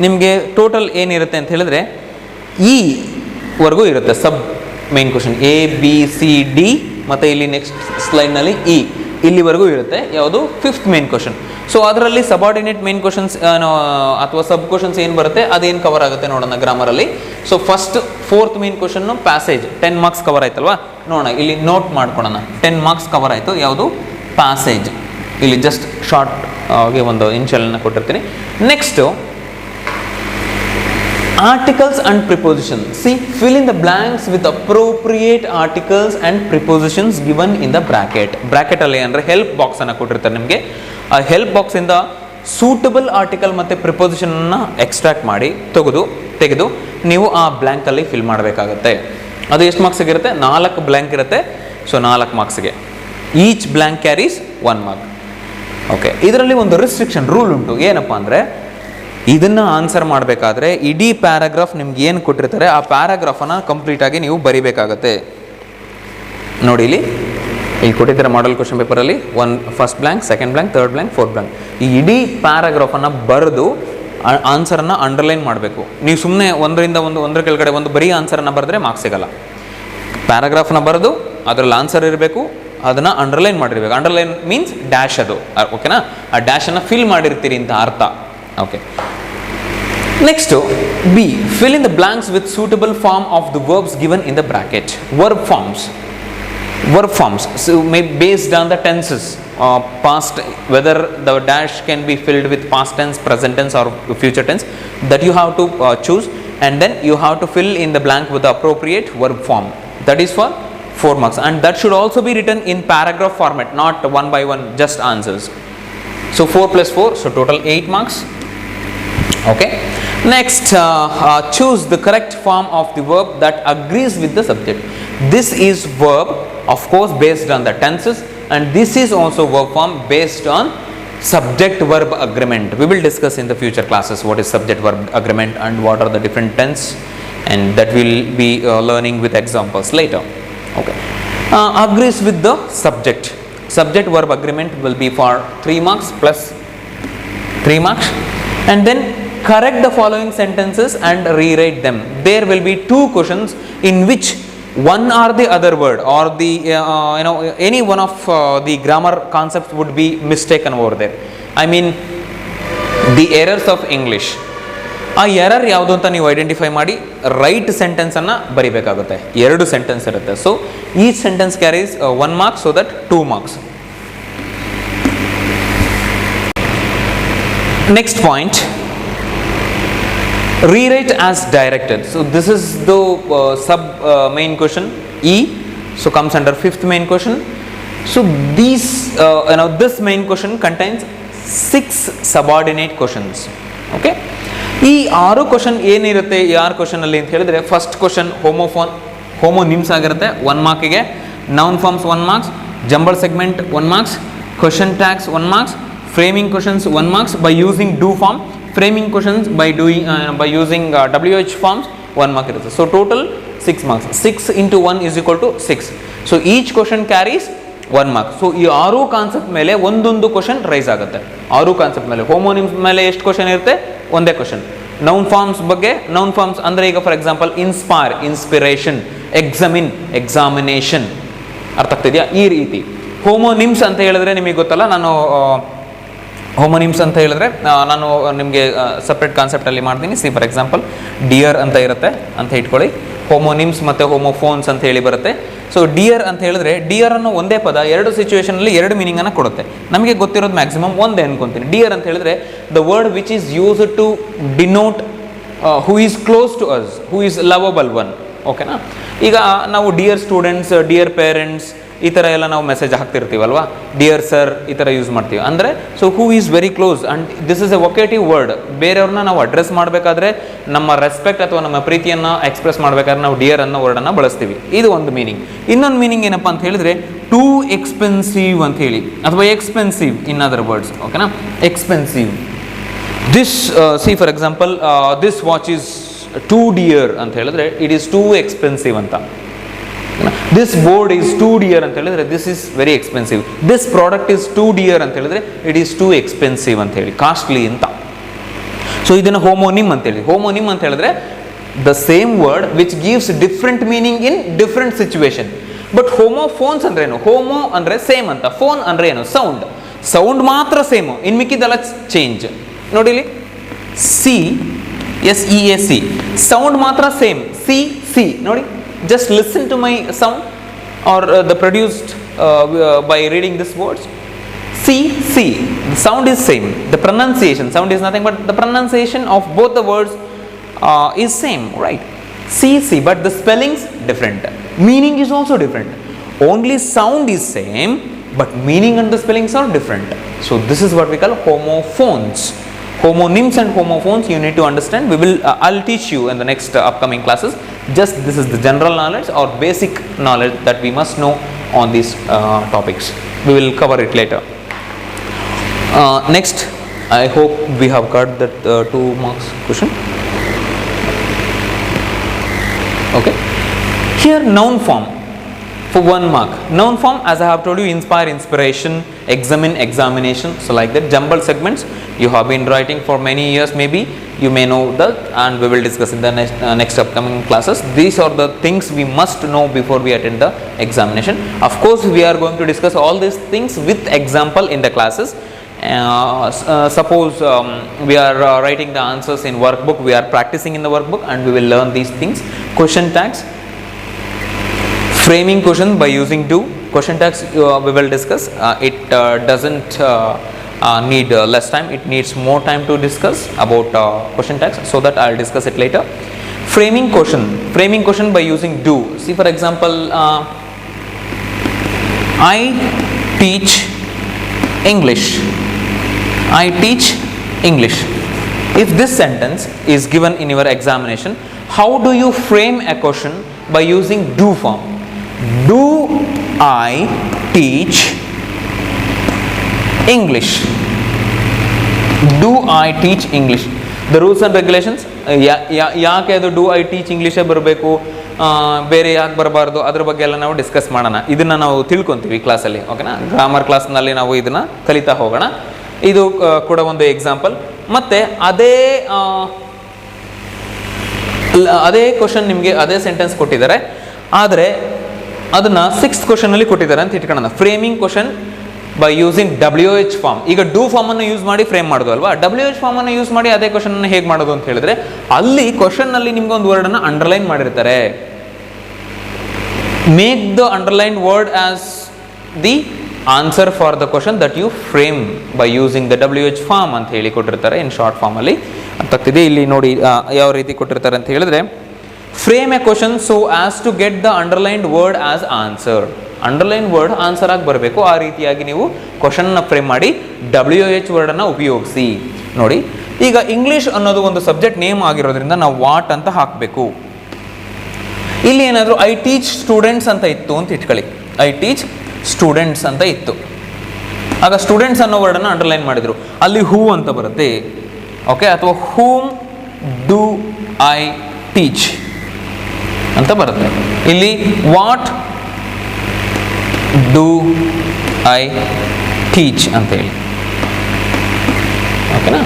ನಿಮಗೆ total ಏನಿರುತ್ತೆ ಅಂತ ಹೇಳಿದ್ರೆ ವರ್ಗೂ ಇರುತ್ತೆ. ಸಬ್ ಮೇನ್ ಕ್ವಶನ್ ABCD ಮತ್ತು ಇಲ್ಲಿ ನೆಕ್ಸ್ಟ್ ಸ್ಲೈಡ್ನಲ್ಲಿ ಇಲ್ಲಿವರೆಗೂ ಇರುತ್ತೆ. ಯಾವುದು? 5th main question. ಸೊ ಅದರಲ್ಲಿ ಸಬಾರ್ಡಿನೇಟ್ ಮೇನ್ ಕ್ವಶನ್ಸ್ ಅಥವಾ ಸಬ್ ಕ್ವಶನ್ಸ್ ಏನು ಬರುತ್ತೆ ಅದೇನು ಕವರ್ ಆಗುತ್ತೆ ನೋಡೋಣ ಗ್ರಾಮರಲ್ಲಿ. So first 4th main question passage 10 marks cover ಆಯ್ತಲ್ವಾ? ನೋಡೋಣ, ಇಲ್ಲಿ ನೋಟ್ ಮಾಡ್ಕೊಳ್ಳೋಣ. 10 ಮಾರ್ಕ್ಸ್ ಕವರ್ ಆಯಿತು. ಯಾವುದು? ಪ್ಯಾಸೇಜ್. ಇಲ್ಲಿ ಜಸ್ಟ್ ಶಾರ್ಟ್ ಆಗಿ ಒಂದು ಇನ್ಶಿಯಲ್ನ ಕೊಟ್ಟಿರ್ತೀನಿ. Next articles and prepositions. See, fill in the blanks with appropriate articles and prepositions given in the bracket. Bracket ಅಲ್ಲಿ ಅಂದರೆ ಹೆಲ್ಪ್ ಬಾಕ್ಸ್ ಅನ್ನು ಕೊಟ್ಟಿರ್ತಾರೆ ನಿಮಗೆ. ಆ ಹೆಲ್ಪ್ ಬಾಕ್ಸ್ ಇಂದ ಸೂಟಬಲ್ ಆರ್ಟಿಕಲ್ ಮತ್ತು ಪ್ರಿಪೋಸಿಷನ್ ಅನ್ನು ಎಕ್ಸ್ಟ್ರಾಕ್ಟ್ ಮಾಡಿ ತೆಗೆದು ನೀವು ಆ ಬ್ಲ್ಯಾಂಕ್ ಅಲ್ಲಿ ಫಿಲ್ ಮಾಡಬೇಕಾಗುತ್ತೆ. ಅದು ಎಷ್ಟು ಮಾರ್ಕ್ಸ್ ಇರುತ್ತೆ? 4 ಬ್ಲ್ಯಾಂಕ್ ಇರುತ್ತೆ. ಸೊ 4 ಮಾರ್ಕ್ಸ್ಗೆ each blank carries 1 mark. Okay, ಇದರಲ್ಲಿ ಒಂದು ರಿಸ್ಟ್ರಿಕ್ಷನ್ ರೂಲ್ ಉಂಟು. ಏನಪ್ಪ ಅಂದರೆ ಇದನ್ನು ಆನ್ಸರ್ ಮಾಡಬೇಕಾದ್ರೆ ಇಡೀ ಪ್ಯಾರಾಗ್ರಾಫ್ ನಿಮ್ಗೆ ಏನು ಕೊಟ್ಟಿರ್ತಾರೆ ಆ ಪ್ಯಾರಾಗ್ರಾಫನ್ನು ಕಂಪ್ಲೀಟಾಗಿ ನೀವು ಬರಿಬೇಕಾಗತ್ತೆ. ನೋಡಿ, ಇಲ್ಲಿ ಕೊಟ್ಟಿದ್ದಾರೆ ಮಾಡೆಲ್ ಕ್ವಶನ್ ಪೇಪರಲ್ಲಿ first blank, second blank, third blank, fourth blank. ಈ ಇಡೀ ಪ್ಯಾರಾಗ್ರಾಫನ್ನು ಬರೆದು ಆನ್ಸರನ್ನು ಅಂಡರ್ಲೈನ್ ಮಾಡಬೇಕು. ನೀವು ಸುಮ್ಮನೆ ಒಂದರ ಕೆಳಗಡೆ ಒಂದು ಬರೀ ಆನ್ಸರನ್ನು ಬರೆದ್ರೆ ಮಾರ್ಕ್ಸ್ ಸಿಗಲ್ಲ. ಪ್ಯಾರಾಗ್ರಾಫ್ನ ಬರೆದು ಅದರಲ್ಲಿ ಆನ್ಸರ್ ಇರಬೇಕು, ಅದನ್ನು ಅಂಡರ್ಲೈನ್ ಮಾಡಿರ್ಬೇಕು. ಅಂಡರ್ಲೈನ್ ಮೀನ್ಸ್ ಡ್ಯಾಶ್, ಅದು ಓಕೆನಾ? ಆ ಡ್ಯಾಶನ್ನು ಫಿಲ್ ಮಾಡಿರ್ತೀರಿ ಅಂತ ಅರ್ಥ. Okay, next B, fill in the blanks with suitable form of the verbs given in the bracket. Verb forms, so based on the tenses, past, whether the dash can be filled with past tense, present tense or future tense, that you have to choose, and then you have to fill in the blank with the appropriate verb form. That is for 4 marks, and that should also be written in paragraph format, not one by one just answers. So 4 + 4, so total 8 marks. Okay, next choose the correct form of the verb that agrees with the subject. This is verb, of course, based on the tenses, and this is also verb form based on subject verb agreement. We will discuss in the future classes what is subject verb agreement and what are the different tense, and that will be learning with examples later. Okay, agrees with the subject verb agreement will be for 3 marks plus 3 marks, and then correct the following sentences and rewrite them. There will be two questions in which one or the other word or the any one of the grammar concepts would be mistaken over there. I mean the errors of English. ಆ error ಯಾವುದು ಅಂತ ನೀವು identify ಮಾಡಿ right ಸೆಂಟೆನ್ಸನ್ನು ಬರಿಬೇಕಾಗುತ್ತೆ. 2 sentence ಇರುತ್ತೆ. So each sentence carries 1 mark, so that 2 marks. Next point, rewrite as directed. So this is the sub main question E, so comes under 5th main question. So these this main question contains 6 subordinate questions. Okay, ಈ 6 question ಏನಿರುತ್ತೆ ಈ 6 question ಅಲ್ಲಿ ಅಂತ ಹೇಳಿದ್ರೆ, first question homonyms ಆಗಿರುತ್ತೆ 1 ಮಾರ್ಕಿಗೆ, noun forms 1 marks, jumble segment 1 marks, question tags 1 marks, framing questions 1 marks by using do form, framing questions by using WH forms 1 mark irutte. So total 6 marks. 6 into 1 is equal to 6. So each question carries 1 mark. So ಈ 6 concept ಮೇಲೆ ಒಂದೊಂದು question raise ಆಗುತ್ತೆ. 6 concept ಮೇಲೆ homonyms ಮೇಲೆ ಎಷ್ಟು question ಇರುತ್ತೆ? ಒಂದೇ question. Noun forms ಬಗ್ಗೆ, ನೌನ್ ಫಾರ್ಮ್ಸ್ ಅಂದರೆ ಈಗ for example inspire, inspiration, examine, examination, ಅರ್ಥ ಆಗ್ತಿದೆಯಾ? ಈ ರೀತಿ. ಹೋಮೋನಿಮ್ಸ್ ಅಂತ ಹೇಳಿದ್ರೆ ನಿಮಗೆ ಗೊತ್ತಲ್ಲ, ಹೋಮೋನಿಮ್ಸ್ ಅಂತ ಹೇಳಿದ್ರೆ ನಾನು ನಿಮಗೆ ಸಪ್ರೇಟ್ ಕಾನ್ಸೆಪ್ಟಲ್ಲಿ ಮಾಡ್ತೀನಿ. ಸಿ ಫಾರ್ ಎಕ್ಸಾಂಪಲ್ ಡಿಯರ್ ಅಂತ ಇರುತ್ತೆ ಅಂತ ಇಟ್ಕೊಳ್ಳಿ. ಹೋಮೋನಿಮ್ಸ್ ಮತ್ತು ಹೋಮೋಫೋನ್ಸ್ ಅಂತ ಹೇಳಿ ಬರುತ್ತೆ. ಸೊ ಡಿಯರ್ ಅಂತ ಹೇಳಿದ್ರೆ, ಡಿಯರ್ ಅನ್ನೋ ಒಂದೇ ಪದ 2 ಸಿಚುವೇಷನಲ್ಲಿ 2 ಮೀನಿಂಗನ್ನು ಕೊಡುತ್ತೆ. ನಮಗೆ ಗೊತ್ತಿರೋದು ಮ್ಯಾಕ್ಸಿಮಮ್ ಒಂದೇ ಅನ್ಕೊಂತೀನಿ. ಡಿಯರ್ ಅಂತ ಹೇಳಿದ್ರೆ the word which is used to denote who is close to us, who is lovable one. ಓಕೆನಾ? ಈಗ ನಾವು ಡಿಯರ್ ಸ್ಟೂಡೆಂಟ್ಸ್, ಡಿಯರ್ ಪೇರೆಂಟ್ಸ್ ಈ ಥರ ಎಲ್ಲ ನಾವು ಮೆಸೇಜ್ ಹಾಕ್ತಿರ್ತೀವಲ್ವಾ, ಡಿಯರ್ ಸರ್ ಈ ಥರ ಯೂಸ್ ಮಾಡ್ತೀವಿ. ಅಂದರೆ so who is very close and this is a vocative word. ಬೇರೆಯವ್ರನ್ನ ನಾವು ಅಡ್ರೆಸ್ ಮಾಡಬೇಕಾದ್ರೆ, ನಮ್ಮ ರೆಸ್ಪೆಕ್ಟ್ ಅಥವಾ ನಮ್ಮ ಪ್ರೀತಿಯನ್ನು ಎಕ್ಸ್ಪ್ರೆಸ್ ಮಾಡಬೇಕಾದ್ರೆ ನಾವು ಡಿಯರ್ ಅನ್ನೋ ವರ್ಡನ್ನು ಬಳಸ್ತೀವಿ. ಇದು ಒಂದು ಮೀನಿಂಗ್. ಇನ್ನೊಂದು ಮೀನಿಂಗ್ ಏನಪ್ಪ ಅಂತ ಹೇಳಿದ್ರೆ ಟೂ ಎಕ್ಸ್ಪೆನ್ಸಿವ್ ಅಂತ ಹೇಳಿ, ಅಥವಾ ಎಕ್ಸ್ಪೆನ್ಸಿವ್ ಇನ್ ಅದರ್ ವರ್ಡ್ಸ್. ಓಕೆನಾ? Expensive. This C for example this watch is two dear ಅಂತ ಹೇಳಿದ್ರೆ ಇಟ್ ಈಸ್ ಟೂ ಎಕ್ಸ್ಪೆನ್ಸಿವ್ ಅಂತ. This board is two dear ಅಂತ ಹೇಳಿದ್ರೆ this is very expensive. This product is two dear ಅಂತ ಹೇಳಿದ್ರೆ it is two expensive ಅಂತ ಹೇಳಿ, costly ಅಂತ. ಸೊ ಇದನ್ನು ಹೋಮೋನಿಮ್ ಅಂತೇಳಿ. ಹೋಮೋನಿಮ್ ಅಂತ ಹೇಳಿದ್ರೆ the same word which gives different meaning in different situation. But homophones ಅಂದ್ರೆ ಏನು? ಹೋಮೋ ಅಂದ್ರೆ ಸೇಮ್ ಅಂತ, ಫೋನ್ ಅಂದ್ರೆ ಏನು? ಸೌಂಡ್. ಸೌಂಡ್ ಮಾತ್ರ ಸೇಮು, ಇನ್ ಮಿಕ್ಕಿದೆಲ್ಲ ಚೇಂಜ್. ನೋಡಿ ಇಲ್ಲಿ CSEAC, ಸೌಂಡ್ ಮಾತ್ರ ಸೇಮ್. C ನೋಡಿ, just listen to my sound or the produced by reading these words. C, the sound is same. The pronunciation, sound is nothing but the pronunciation of both the words is same, right? C, but the spellings different. Meaning is also different. Only sound is same, but meaning and the spellings are different. So this is what we call homophones. Homonyms and homophones you need to understand. I'll teach you in the next upcoming classes. Just this is the general knowledge or basic knowledge that we must know on these topics. We will cover it later. Next, I hope we have got that 2 marks question. Okay. Here noun form for 1 mark. Noun form, as I have told you, inspire, inspiration, examine, examination. So like that. Jumbled segments you have been writing for many years, maybe you may know that, and we will discuss in the next upcoming classes. These are the things we must know before we attend the examination. Of course we are going to discuss all these things with example in the classes. Suppose we are writing the answers in workbook, we are practicing in the workbook, and we will learn these things. Question tags, framing question by using do. Question tags we will discuss. It doesn't need less time, it needs more time to discuss about question tags, so that I'll discuss it later. Framing question by using do. See for example, I teach English. If this sentence is given in your examination, how do you frame a question? By using do form. Do I teach English? Do I teach English? The rules and regulations, ಯಾಕೆ ಅದು do I teach English ಬರಬೇಕು, ಬೇರೆ ಯಾಕೆ ಬರಬಾರ್ದು, ಅದ್ರ ಬಗ್ಗೆ ಎಲ್ಲ ನಾವು ಡಿಸ್ಕಸ್ ಮಾಡೋಣ. ಇದನ್ನು ನಾವು ತಿಳ್ಕೊತೀವಿ ಕ್ಲಾಸಲ್ಲಿ. ಓಕೆನಾ? ಗ್ರಾಮರ್ ಕ್ಲಾಸ್ನಲ್ಲಿ ನಾವು ಇದನ್ನು ಕಲಿತಾ ಹೋಗೋಣ. ಇದು ಕೂಡ ಒಂದು ಎಕ್ಸಾಂಪಲ್. ಮತ್ತು ಅದೇ ಕ್ವಶನ್ ನಿಮಗೆ ಅದೇ ಸೆಂಟೆನ್ಸ್ ಕೊಟ್ಟಿದ್ದಾರೆ, ಆದರೆ ಅದನ್ನು 6th ಕ್ವಶನಲ್ಲಿ ಕೊಟ್ಟಿದ್ದಾರೆ ಅಂತ ಇಟ್ಕೊಳ್ಳೋಣ. Framing question by using WH form. ಈಗ ಡೂ ಫಾರ್ಮನ್ನು ಯೂಸ್ ಮಾಡಿ ಫ್ರೇಮ್ ಮಾಡೋದು ಅಲ್ವಾ, WH ಫಾರ್ಮನ್ನು ಯೂಸ್ ಮಾಡಿ ಅದೇ ಕ್ವಶನನ್ನು ಹೇಗೆ ಮಾಡೋದು ಅಂತ ಹೇಳಿದ್ರೆ, ಅಲ್ಲಿ ಕ್ವಶನ್ನಲ್ಲಿ ನಿಮ್ಗೆ ಒಂದು ವರ್ಡನ್ನು ಅಂಡರ್ಲೈನ್ ಮಾಡಿರ್ತಾರೆ. Make the underline word as the answer for the question that you frame by using the WH form ಅಂತ ಹೇಳಿ ಕೊಟ್ಟಿರ್ತಾರೆ ಇನ್ ಶಾರ್ಟ್ ಫಾರ್ಮಲ್ಲಿ. ಆಗ್ತಿದೆ ಇಲ್ಲಿ ನೋಡಿ ಯಾವ ರೀತಿ ಕೊಟ್ಟಿರ್ತಾರೆ ಅಂತ ಹೇಳಿದ್ರೆ, frame a question so as to get the underlined word as answer. Underline word answer ಆಗಿ ಬರಬೇಕು, ಆ ರೀತಿಯಾಗಿ ನೀವು ಕ್ವಶನ್ನ ಫ್ರೇಮ್ ಮಾಡಿ WH ವರ್ಡನ್ನು ಉಪಯೋಗಿಸಿ. ನೋಡಿ, ಈಗ ಇಂಗ್ಲೀಷ್ ಅನ್ನೋದು ಒಂದು ಸಬ್ಜೆಕ್ಟ್ ನೇಮ್ ಆಗಿರೋದ್ರಿಂದ ನಾವು ವಾಟ್ ಅಂತ ಹಾಕಬೇಕು. ಇಲ್ಲಿ ಏನಾದರೂ ಐ ಟೀಚ್ ಸ್ಟೂಡೆಂಟ್ಸ್ ಅಂತ ಇತ್ತು ಅಂತ ಇಟ್ಕೊಳ್ಳಿ, ಐ ಟೀಚ್ ಸ್ಟೂಡೆಂಟ್ಸ್ ಅಂತ ಇತ್ತು, ಆಗ ಸ್ಟೂಡೆಂಟ್ಸ್ ಅನ್ನೋ ವರ್ಡನ್ನು ಅಂಡರ್ಲೈನ್ ಮಾಡಿದರು, ಅಲ್ಲಿ ಹೂ ಅಂತ ಬರುತ್ತೆ. ಓಕೆ, ಅಥವಾ ಹೂಮ್ ಡೂ ಐ ಟೀಚ್ ಅಂತ ಬರುತ್ತೆ. ಇಲ್ಲಿ ವಾಟ್ ಡೂ ಐ ಟೀಚ್ ಅಂತ ಹೇಳಿ. ಓಕೆನಾ,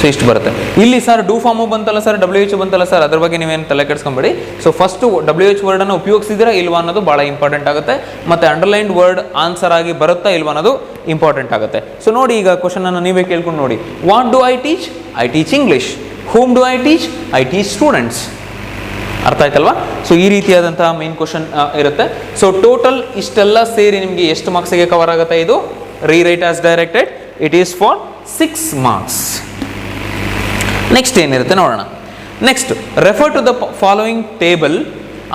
ಸೊ ಇಷ್ಟು ಬರುತ್ತೆ. ಇಲ್ಲಿ ಸರ್ ಡೂ ಫಾರ್ಮು ಬಂತಲ್ಲ ಸರ್, WH ಬಂತಲ್ಲ ಸರ್, ಅದ್ರ ಬಗ್ಗೆ ನೀವೇನು ತಲೆ ಕೆಡಿಸ್ಕೊಂಬೇಡಿ. ಸೊ ಫಸ್ಟು WH ವರ್ಡನ್ನು ಉಪಯೋಗಿಸಿದ್ರೆ ಇಲ್ವಾ ಅನ್ನೋದು ಭಾಳ ಇಂಪಾರ್ಟೆಂಟ್ ಆಗುತ್ತೆ, ಮತ್ತು ಅಂಡರ್ಲೈನ್ಡ್ ವರ್ಡ್ ಆನ್ಸರ್ ಆಗಿ ಬರುತ್ತಾ ಇಲ್ವಾ ಅನ್ನೋದು ಇಂಪಾರ್ಟೆಂಟ್ ಆಗುತ್ತೆ. ಸೊ ನೋಡಿ, ಈಗ ಕ್ವಶನನ್ನು ನೀವೇ ಕೇಳ್ಕೊಂಡು ನೋಡಿ. What do I teach? I teach English. Whom do I teach? I teach students. ಅರ್ಥ ಆಯ್ತಲ್ವಾ? ಸೊ ಈ ರೀತಿಯಾದಂತಹ ಮೇನ್ ಕ್ವಶನ್ ಇರುತ್ತೆ. ಸೊ ಟೋಟಲ್ ಇಷ್ಟೆಲ್ಲ ಸೇರಿ ನಿಮಗೆ ಎಷ್ಟು ಮಾರ್ಕ್ಸಿಗೆ ಕವರ್ ಆಗುತ್ತೆ ಇದು? Rewrite as directed, it is for 6 marks. Next ಏನಿರುತ್ತೆ ನೋಡೋಣ. Next, refer to the following table,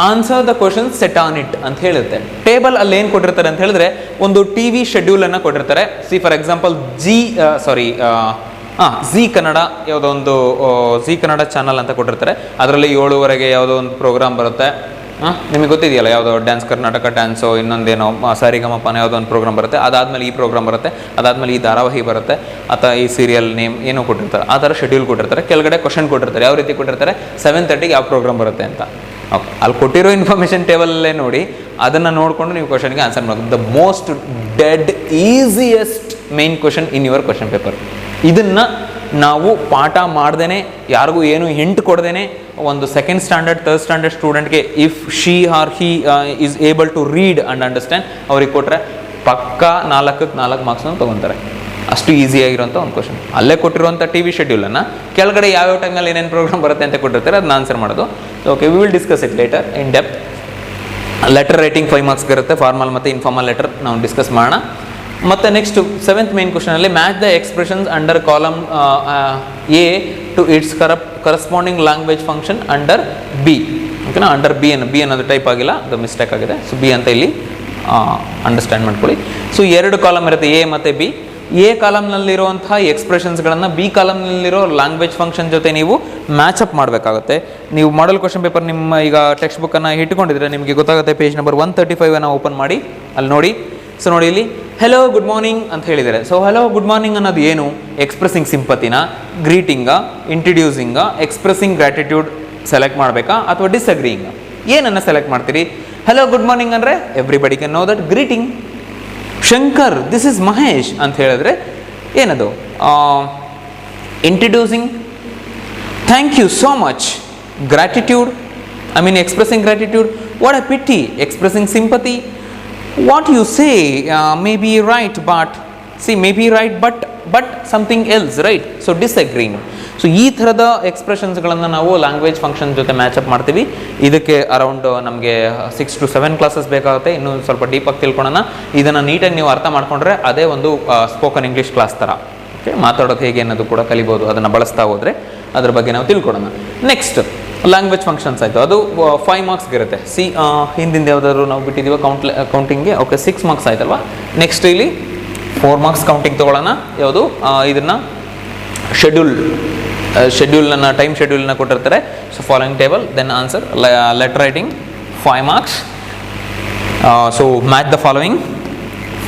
answer the question set on it ಅಂತ ಹೇಳುತ್ತೆ. ಟೇಬಲ್ ಅಲ್ಲಿ ಏನು ಕೊಟ್ಟಿರ್ತಾರೆ ಅಂತ ಹೇಳಿದ್ರೆ, ಒಂದು TV ಶೆಡ್ಯೂಲನ್ನು ಕೊಟ್ಟಿರ್ತಾರೆ. C for example G Kannada, ಯಾವುದೋ ಒಂದು ಜಿ ಕನ್ನಡ ಚಾನಲ್ ಅಂತ ಕೊಟ್ಟಿರ್ತಾರೆ. ಅದರಲ್ಲಿ 7:15 ಯಾವುದೋ ಒಂದು ಪ್ರೋಗ್ರಾಮ್ ಬರುತ್ತೆ. ನಿಮಗೆ ಗೊತ್ತಿದೆಯಲ್ಲ, ಯಾವುದೋ ಡ್ಯಾನ್ಸ್ ಕರ್ನಾಟಕ ಡ್ಯಾನ್ಸು, ಇನ್ನೊಂದೇನೋ ಸಾರಿಗಮಪನ ಯಾವುದೋ ಒಂದು ಪ್ರೋಗ್ರಾಮ್ ಬರುತ್ತೆ, ಅದಾದಮೇಲೆ ಈ ಪ್ರೋಗ್ರಾಮ್ ಬರುತ್ತೆ, ಅದಾದಮೇಲೆ ಈ ಧಾರಾವಾಹಿ ಬರುತ್ತೆ, ಅಥವಾ ಈ ಸೀರಿಯಲ್ ನೇಮ್ ಏನೋ ಕೊಟ್ಟಿರ್ತಾರೆ, ಆ ಥರ ಶೆಡ್ಯೂಲ್ ಕೊಟ್ಟಿರ್ತಾರೆ. ಕೆಳಗಡೆ ಕ್ವಶನ್ ಕೊಟ್ಟಿರ್ತಾರೆ, ಯಾವ ರೀತಿ ಕೊಟ್ಟಿರ್ತಾರೆ, 7:30ಗೆ ಯಾವ ಪ್ರೋಗ್ರಾಮ್ ಬರುತ್ತೆ ಅಂತ. ಓಕೆ, ಅಲ್ಲಿ ಕೊಟ್ಟಿರೋ ಇನ್ಫಾರ್ಮೇಷನ್ ಟೇಬಲಲ್ಲೇ ನೋಡಿ, ಅದನ್ನು ನೋಡಿಕೊಂಡು ನೀವು ಕ್ವಶನ್ಗೆ ಆನ್ಸರ್ ಮಾಡೋದು. The most easiest main question in your question paper. ಇದನ್ನು ನಾವು ಪಾಠ ಮಾಡ್ದೇ, ಯಾರಿಗೂ ಏನು ಹಿಂಟ್ ಕೊಡ್ದೇ, ಒಂದು 2nd ಸ್ಟ್ಯಾಂಡರ್ಡ್ 3rd ಸ್ಟ್ಯಾಂಡರ್ಡ್ ಸ್ಟೂಡೆಂಟ್ಗೆ if she or he is able to read and understand ಅವ್ರಿಗೆ ಕೊಟ್ಟರೆ ಪಕ್ಕಾ 4ಕ್ಕೆ 4 ಮಾರ್ಕ್ಸನ್ನು ತೊಗೊತಾರೆ. ಅಷ್ಟು ಈಸಿಯಾಗಿರೋಂಥ ಒಂದು ಕ್ವಶನ್. ಅಲ್ಲೇ ಕೊಟ್ಟಿರುವಂಥ TV ಶೆಡ್ಯೂಲನ್ನು ಕೆಳಗಡೆ ಯಾವ್ಯಾವ ಟೈಮಲ್ಲಿ ಏನೇನು ಪ್ರೋಗ್ರಾಮ್ ಬರುತ್ತೆ ಅಂತ ಕೊಟ್ಟಿರ್ತಾರೆ, ಅದನ್ನ ಆನ್ಸರ್ ಮಾಡೋದು. Okay, we will discuss it later in depth. Letter writing 5 marks ಇರುತ್ತೆ, ಫಾರ್ಮಲ್ ಮತ್ತು ಇನ್ಫಾರ್ಮಲ್ ಲೆಟರ್ ನಾವು ಡಿಸ್ಕಸ್ ಮಾಡೋಣ. ಮತ್ತು ನೆಕ್ಸ್ಟ್ 7th ಮೇನ್ ಕ್ವಶನಲ್ಲಿ match the expressions under column A to its corresponding language function under B. ಓಕೆನಾ, under B ಅನ್ನೋದು type ಆಗಿಲ್ಲ, ಅದು ಮಿಸ್ಟೇಕ್ ಆಗಿದೆ. ಸೊ B ಅಂತ ಇಲ್ಲಿ ಅಂಡರ್ಸ್ಟ್ಯಾಂಡ್ ಮಾಡ್ಕೊಳ್ಳಿ. ಸೊ 2 ಕಾಲಮ್ ಇರುತ್ತೆ, A ಮತ್ತು B. A ಕಾಲಮ್ನಲ್ಲಿರುವಂಥ ಎಕ್ಸ್ಪ್ರೆಷನ್ಸ್ಗಳನ್ನು B ಕಾಲಮ್ನಲ್ಲಿರೋ ಲ್ಯಾಂಗ್ವೇಜ್ ಫಂಕ್ಷನ್ ಜೊತೆ ನೀವು ಮ್ಯಾಚಪ್ ಮಾಡಬೇಕಾಗುತ್ತೆ. ನೀವು ಮಾಡಲ್ ಕ್ವಶನ್ ಪೇಪರ್ ನಿಮ್ಮ ಈಗ ಟೆಕ್ಸ್ಟ್ ಬುಕ್ಕನ್ನು ಇಟ್ಕೊಂಡಿದ್ರೆ ನಿಮಗೆ ಗೊತ್ತಾಗುತ್ತೆ. ಪೇಜ್ ನಂಬರ್ 135 ಓಪನ್ ಮಾಡಿ, ಅಲ್ಲಿ ನೋಡಿ. ಸೊ ನೋಡಿ, ಇಲ್ಲಿ ಹೆಲೋ ಗುಡ್ ಮಾರ್ನಿಂಗ್ ಅಂತ ಹೇಳಿದ್ದಾರೆ. ಸೊ ಹೆಲೋ ಗುಡ್ ಮಾರ್ನಿಂಗ್ ಅನ್ನೋದು ಏನು? ಎಕ್ಸ್ಪ್ರೆಸಿಂಗ್ ಸಿಂಪತಿನ, ಗ್ರೀಟಿಂಗಾ, ಇಂಟ್ರಡ್ಯೂಸಿಂಗಾ, ಎಕ್ಸ್ಪ್ರೆಸಿಂಗ್ ಗ್ರ್ಯಾಟಿಟ್ಯೂಡ್ ಸೆಲೆಕ್ಟ್ ಮಾಡಬೇಕಾ, ಅಥವಾ ಡಿಸ್ಅಗ್ರೀಯಿಂಗ? ಏನನ್ನು ಸೆಲೆಕ್ಟ್ ಮಾಡ್ತೀರಿ? ಹೆಲೋ ಗುಡ್ ಮಾರ್ನಿಂಗ್ ಅಂದರೆ everybody can know that greeting. Shankar this is Mahesh ಅಂತ ಹೇಳಿದ್ರೆ ಏನದು? Introducing. Thank you so much, gratitude, expressing gratitude. What a pity, expressing sympathy. What you say may be right, but something else, right? So disagreeing. So ಈ ಥರದ ಎಕ್ಸ್ಪ್ರೆಷನ್ಸ್ಗಳನ್ನು ನಾವು language function ಜೊತೆ ಮ್ಯಾಚಪ್ ಮಾಡ್ತೀವಿ. ಇದಕ್ಕೆ around ನಮಗೆ 6 to 7 ಕ್ಲಾಸಸ್ ಬೇಕಾಗುತ್ತೆ. ಇನ್ನೂ ಸ್ವಲ್ಪ ಡೀಪಾಗಿ ತಿಳ್ಕೊಳ್ಳೋಣ. ಇದನ್ನು ನೀಟಾಗಿ ನೀವು ಅರ್ಥ ಮಾಡ್ಕೊಂಡ್ರೆ ಅದೇ ಒಂದು ಸ್ಪೋಕನ್ ಇಂಗ್ಲೀಷ್ ಕ್ಲಾಸ್ ಥರ. ಓಕೆ, ಮಾತಾಡೋದು ಹೇಗೆ ಅನ್ನೋದು ಕೂಡ ಕಲಿಬೋದು, ಅದನ್ನು ಬಳಸ್ತಾ ಹೋದರೆ ಅದ್ರ ಬಗ್ಗೆ ನಾವು ತಿಳ್ಕೊಳ್ಳೋಣ. ನೆಕ್ಸ್ಟ್ ಲ್ಯಾಂಗ್ವೇಜ್ ಫಂಕ್ಷನ್ಸ್ ಆಯಿತು, ಅದು 5 ಮಾರ್ಕ್ಸ್ಗೆ ಇರುತ್ತೆ. ಹಿಂದಿಂದ ಯಾವುದಾದ್ರು ನಾವು ಬಿಟ್ಟಿದ್ದೀವ ಕೌಂಟಿಂಗ್ಗೆ. ಓಕೆ, 6 ಮಾರ್ಕ್ಸ್ ಆಯ್ತಲ್ವಾ. ನೆಕ್ಸ್ಟ್ ಇಲ್ಲಿ 4 ಮಾರ್ಕ್ಸ್ ಕೌಂಟಿಂಗ್ ತೊಗೊಳ್ಳೋಣ. ಯಾವುದು? ಇದನ್ನು ಶೆಡ್ಯೂಲನ್ನು ಟೈಮ್ ಶೆಡ್ಯೂಲನ್ನು ಕೊಟ್ಟಿರ್ತಾರೆ. So following table, then answer. Letter writing 5 marks. So match the following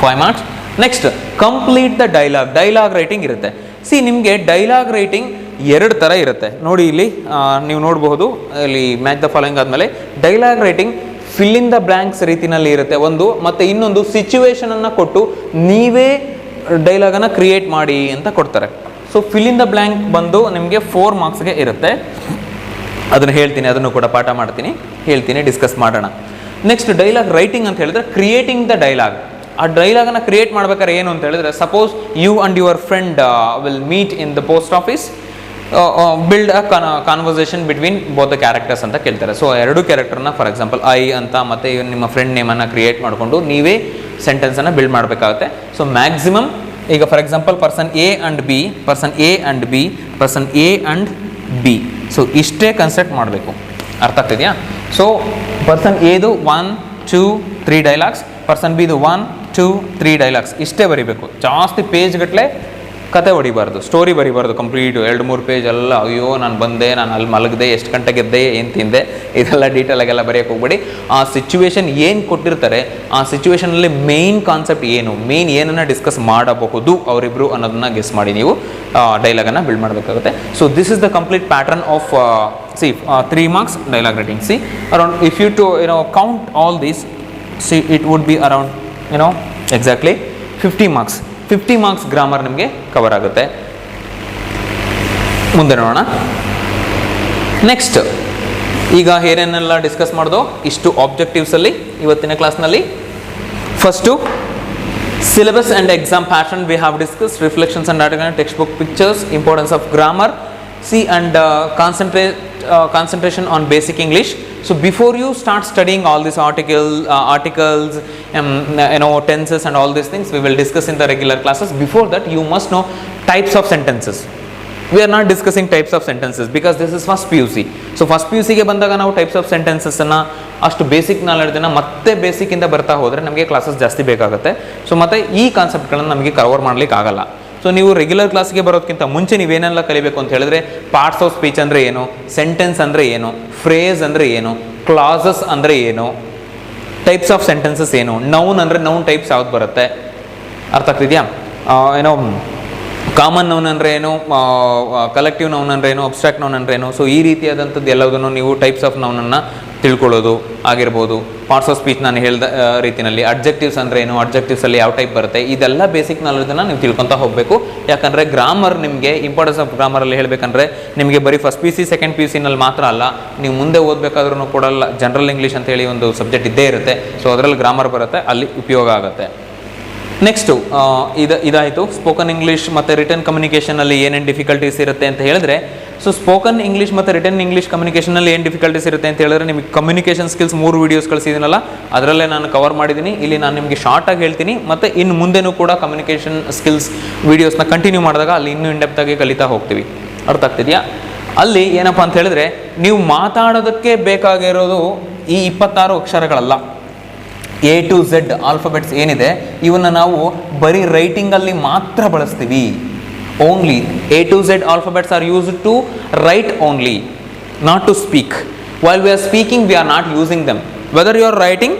5 marks. Next complete the dialogue writing ಇರುತ್ತೆ. ನಿಮಗೆ ಡೈಲಾಗ್ ರೈಟಿಂಗ್ 2 ಥರ ಇರುತ್ತೆ. ನೋಡಿ, ಇಲ್ಲಿ ನೀವು ನೋಡಬಹುದು, ಇಲ್ಲಿ ಮ್ಯಾಚ್ ದ ಫಾಲೋಯಿಂಗ್ ಆದಮೇಲೆ dialogue writing fill in the blanks ರೀತಿನಲ್ಲಿ ಇರುತ್ತೆ ಒಂದು, ಮತ್ತು ಇನ್ನೊಂದು ಸಿಚುವೇಶನನ್ನು ಕೊಟ್ಟು ನೀವೇ ಡೈಲಾಗನ್ನು ಕ್ರಿಯೇಟ್ ಮಾಡಿ ಅಂತ ಕೊಡ್ತಾರೆ. So so fill in the blank ಬಂದು ನಿಮಗೆ 4 ಮಾರ್ಕ್ಸ್ಗೆ ಇರುತ್ತೆ. ಅದನ್ನು ಹೇಳ್ತೀನಿ, ಅದನ್ನು ಕೂಡ ಪಾಠ ಮಾಡ್ತೀನಿ, ಹೇಳ್ತೀನಿ, ಡಿಸ್ಕಸ್ ಮಾಡೋಣ. ನೆಕ್ಸ್ಟ್ ಡೈಲಾಗ್ ರೈಟಿಂಗ್ ಅಂತ ಹೇಳಿದ್ರೆ ಕ್ರಿಯೇಟಿಂಗ್ ದ ಡೈಲಾಗ್. ಆ ಡೈಲಾಗನ್ನು ಕ್ರಿಯೇಟ್ ಮಾಡ್ಬೇಕಾದ್ರೆ ಏನು ಅಂತ ಹೇಳಿದ್ರೆ, suppose you and your friend will meet in the post office, build a conversation between both the characters ಅಂತ ಕೇಳ್ತಾರೆ. ಸೊ 2 ಕ್ಯಾರೆಕ್ಟರ್ನ ಫಾರ್ ಎಕ್ಸಾಂಪಲ್ ಐ ಅಂತ ಮತ್ತು ನಿಮ್ಮ ಫ್ರೆಂಡ್ ನೇಮನ್ನು ಕ್ರಿಯೇಟ್ ಮಾಡಿಕೊಂಡು ನೀವೇ ಸೆಂಟೆನ್ಸನ್ನು ಬಿಲ್ಡ್ ಮಾಡಬೇಕಾಗುತ್ತೆ. ಸೊ ಮ್ಯಾಕ್ಸಿಮಮ್ ಈಗ for example person A and B, person A and B, person A and B, so ಇಷ್ಟೇ ಕನ್ಸೆಪ್ಟ್ ಮಾಡಬೇಕು. ಅರ್ಥ ಆಗ್ತಿದೆಯಾ? ಸೊ ಪರ್ಸನ್ ಎದು 1, 2, 3 ಡೈಲಾಗ್ಸ್, ಪರ್ಸನ್ ಬಿದು 1, 2, 3 ಡೈಲಾಗ್ಸ್, ಇಷ್ಟೇ ಬರೀಬೇಕು. ಜಾಸ್ತಿ ಪೇಜ್ ಗಟ್ಟಲೆ ಕತೆ ಹೊಡಿಬಾರ್ದು, ಸ್ಟೋರಿ ಬರೀಬಾರ್ದು ಕಂಪ್ಲೀಟು 2-3 ಪೇಜ್ ಎಲ್ಲ. ಅಯ್ಯೋ ನಾನು ಬಂದೆ, ನಾನು ಅಲ್ಲಿ ಮಲಗಿದೆ, ಎಷ್ಟು ಗಂಟೆಗೆ ಎದ್ದೆ, ಏನು ತಿಂದೆ, ಇದೆಲ್ಲ ಡೀಟೇಲಾಗೆಲ್ಲ ಬರೆಯೋಕ್ಕೆ ಹೋಗ್ಬೇಡಿ. ಆ ಸಿಚುವೇಶನ್ ಏನು ಕೊಟ್ಟಿರ್ತಾರೆ, ಆ ಸಿಚುವೇಶನಲ್ಲಿ ಮೇಯ್ನ್ ಕಾನ್ಸೆಪ್ಟ್ ಏನು, ಮೇಯ್ನ್ ಏನನ್ನು ಡಿಸ್ಕಸ್ ಮಾಡಬಹುದು ಅವರಿಬ್ಬರು ಅನ್ನೋದನ್ನ ಗೆಸ್ ಮಾಡಿ ನೀವು ಡೈಲಾಗನ್ನು ಬಿಲ್ಡ್ ಮಾಡಬೇಕಾಗುತ್ತೆ. So this is the complete pattern of see 3 marks dialogue writing. See around if you to count all these, see it would be around exactly 50 marks. 50 marks grammar ನಿಮಗೆ cover ಆಗುತ್ತೆ. ಮುಂದೆ ನೋಡೋಣ. Next ಈಗ ಏನೇನೆಲ್ಲ discuss ಮಾಡೋದು, ಇಷ್ಟು ಆಬ್ಜೆಕ್ಟಿವ್ಸಲ್ಲಿ ಇವತ್ತಿನ ಕ್ಲಾಸ್ನಲ್ಲಿ. First syllabus and exam pattern we have discuss, reflections and article, text book pictures, importance of grammar, C and concentration on basic English. So before you start studying all these articles, tenses and all these things, we will discuss in the regular classes. Before that, you must know types of sentences. We are not discussing types of sentences because this is first PUC. So first PUC ಗೆ ಬಂದಾಗ ನಾವು types of sentences ಅನ್ನ ಅಷ್ಟು basic ನಾಲೆಡ್ಜನ್ನ ಮತ್ತೆ basic ಇಂದ ಬರ್ತಾ ಹೋದರೆ ನಮಗೆ ಕ್ಲಾಸಸ್ ಜಾಸ್ತಿ ಬೇಕಾಗುತ್ತೆ. ಸೊ ಮತ್ತೆ ಈ ಕಾನ್ಸೆಪ್ಟ್ಗಳನ್ನು ನಮಗೆ ಕವರ್ ಮಾಡ್ಲಿಕ್ಕೆ ಆಗಲ್ಲ. ಸೊ ನೀವು ರೆಗ್ಯುಲರ್ ಕ್ಲಾಸ್ಗೆ ಬರೋದಕ್ಕಿಂತ ಮುಂಚೆ ನೀವೇನೆಲ್ಲ ಕಲಿಬೇಕು ಅಂತ ಹೇಳಿದ್ರೆ, ಪಾರ್ಟ್ಸ್ ಆಫ್ ಸ್ಪೀಚ್ ಅಂದರೆ ಏನು, ಸೆಂಟೆನ್ಸ್ ಅಂದರೆ ಏನು, ಫ್ರೇಸ್ ಅಂದರೆ ಏನು, ಕ್ಲಾಸಸ್ ಅಂದರೆ ಏನು, ಟೈಪ್ಸ್ ಆಫ್ ಸೆಂಟೆನ್ಸಸ್ ಏನು, ನೌನ್ ಅಂದರೆ ನೌನ್ ಟೈಪ್ಸ್ ಯಾವ್ದು ಬರುತ್ತೆ, ಅರ್ಥ ಆಗ್ತಿದೆಯಾ? ಕಾಮನ್ ನೌನ್ ಅಂದರೆ ಏನು, ಕಲೆಕ್ಟಿವ್ ನೌನ್ ಅಂದರೆ ಏನು, ಅಬ್ಸ್ಟ್ರಾಕ್ಟ್ ನೌನ್ ಅಂದರೆ ಏನು. ಸೊ ಈ ರೀತಿಯಾದಂಥದ್ದು ಎಲ್ಲದನ್ನು ನೀವು ಟೈಪ್ಸ್ ಆಫ್ ನೌನನ್ನು ತಿಳ್ಕೊಳ್ಳೋದು ಆಗಿರ್ಬೋದು. ಪಾರ್ಟ್ಸ್ ಆಫ್ ಸ್ಪೀಚ್ ನಾನು ಹೇಳಿದ ರೀತಿಯಲ್ಲಿ ಅಡ್ಜೆಕ್ಟಿವ್ಸ್ ಅಂದರೆ ಏನು, ಅಡ್ಜೆಕ್ಟಿವ್ಸಲ್ಲಿ ಯಾವ ಟೈಪ್ ಬರುತ್ತೆ, ಇದೆಲ್ಲ ಬೇಸಿಕ್ ನಾಲೆಡ್ಜನ್ನು ನೀವು ತಿಳ್ಕೊತಾ ಹೋಗಬೇಕು. ಯಾಕಂದರೆ ಗ್ರಾಮರ್ ನಿಮಗೆ ಇಂಪಾರ್ಟೆನ್ಸ್ ಆಫ್ ಗ್ರಾಮರಲ್ಲಿ ಹೇಳಬೇಕಂದ್ರೆ ನಿಮಗೆ ಬರೀ ಫಸ್ಟ್ PUC ಸೆಕೆಂಡ್ PUCನಲ್ಲಿ ಮಾತ್ರ ಅಲ್ಲ, ನೀವು ಮುಂದೆ ಓದಬೇಕಾದ್ರೂ ಕೂಡ ಜನರಲ್ ಇಂಗ್ಲೀಷ್ ಅಂತ ಹೇಳಿ ಒಂದು ಸಬ್ಜೆಕ್ಟ್ ಇದ್ದೇ ಇರುತ್ತೆ. ಸೊ ಅದರಲ್ಲಿ ಗ್ರಾಮರ್ ಬರುತ್ತೆ, ಅಲ್ಲಿ ಉಪಯೋಗ ಆಗುತ್ತೆ. ನೆಕ್ಸ್ಟು ಇದಾಯಿತು ಸ್ಪೋಕನ್ ಇಂಗ್ಲೀಷ್ ಮತ್ತು ರಿಟರ್ನ್ ಕಮ್ಯುನಿಕೇಷನಲ್ಲಿ ಏನೇನು ಡಿಫಿಕಲ್ಟೀಸ್ ಇರುತ್ತೆ ಅಂತ ಹೇಳಿದ್ರೆ, ಸೊ ಸ್ಪೋಕನ್ ಇಂಗ್ಲೀಷ್ ಮತ್ತು ರಿಟರ್ನ್ ಇಂಗ್ಲೀಷ್ ಕಮ್ಯುನಿಕೇಷನಲ್ಲಿ ಏನು ಡಿಫಿಕಲ್ಟೀಸ್ ಇರುತ್ತೆ ಅಂತ ಹೇಳಿದ್ರೆ, ನಿಮಗೆ ಕಮ್ಯುನಿಕೇಷನ್ ಸ್ಕಿಲ್ಸ್ 3 ವೀಡಿಯೋಸ್ ಕಳಿಸಿದ್ದೀನಲ್ಲ, ಅದರಲ್ಲೇ ನಾನು ಕವರ್ ಮಾಡಿದ್ದೀನಿ. ಇಲ್ಲಿ ನಾನು ನಿಮಗೆ ಶಾರ್ಟಾಗಿ ಹೇಳ್ತೀನಿ, ಮತ್ತು ಇನ್ನು ಮುಂದೆನೂ ಕೂಡ ಕಮ್ಯುನಿಕೇಷನ್ ಸ್ಕಿಲ್ಸ್ ವೀಡಿಯೋಸ್ನ ಕಂಟಿನ್ಯೂ ಮಾಡಿದಾಗ ಅಲ್ಲಿ ಇನ್ನೂ ಇಂಡೆಪ್ತಾಗಿ ಕಲಿತಾ ಹೋಗ್ತೀವಿ. ಅರ್ಥ ಆಗ್ತಿದೆಯಾ? ಅಲ್ಲಿ ಏನಪ್ಪ ಅಂತ ಹೇಳಿದ್ರೆ, ನೀವು ಮಾತಾಡೋದಕ್ಕೆ ಬೇಕಾಗಿರೋದು ಈ 26 ಅಕ್ಷರಗಳಲ್ಲ, A to Z ಆಲ್ಫಾಬೆಟ್ಸ್ ಏನಿದೆ ಇವನ್ನ ನಾವು ಬರೀ ರೈಟಿಂಗಲ್ಲಿ ಮಾತ್ರ ಬಳಸ್ತೀವಿ. Only A to Z alphabets are used to write only, not to speak. While we are speaking we are not using them. Whether you are writing,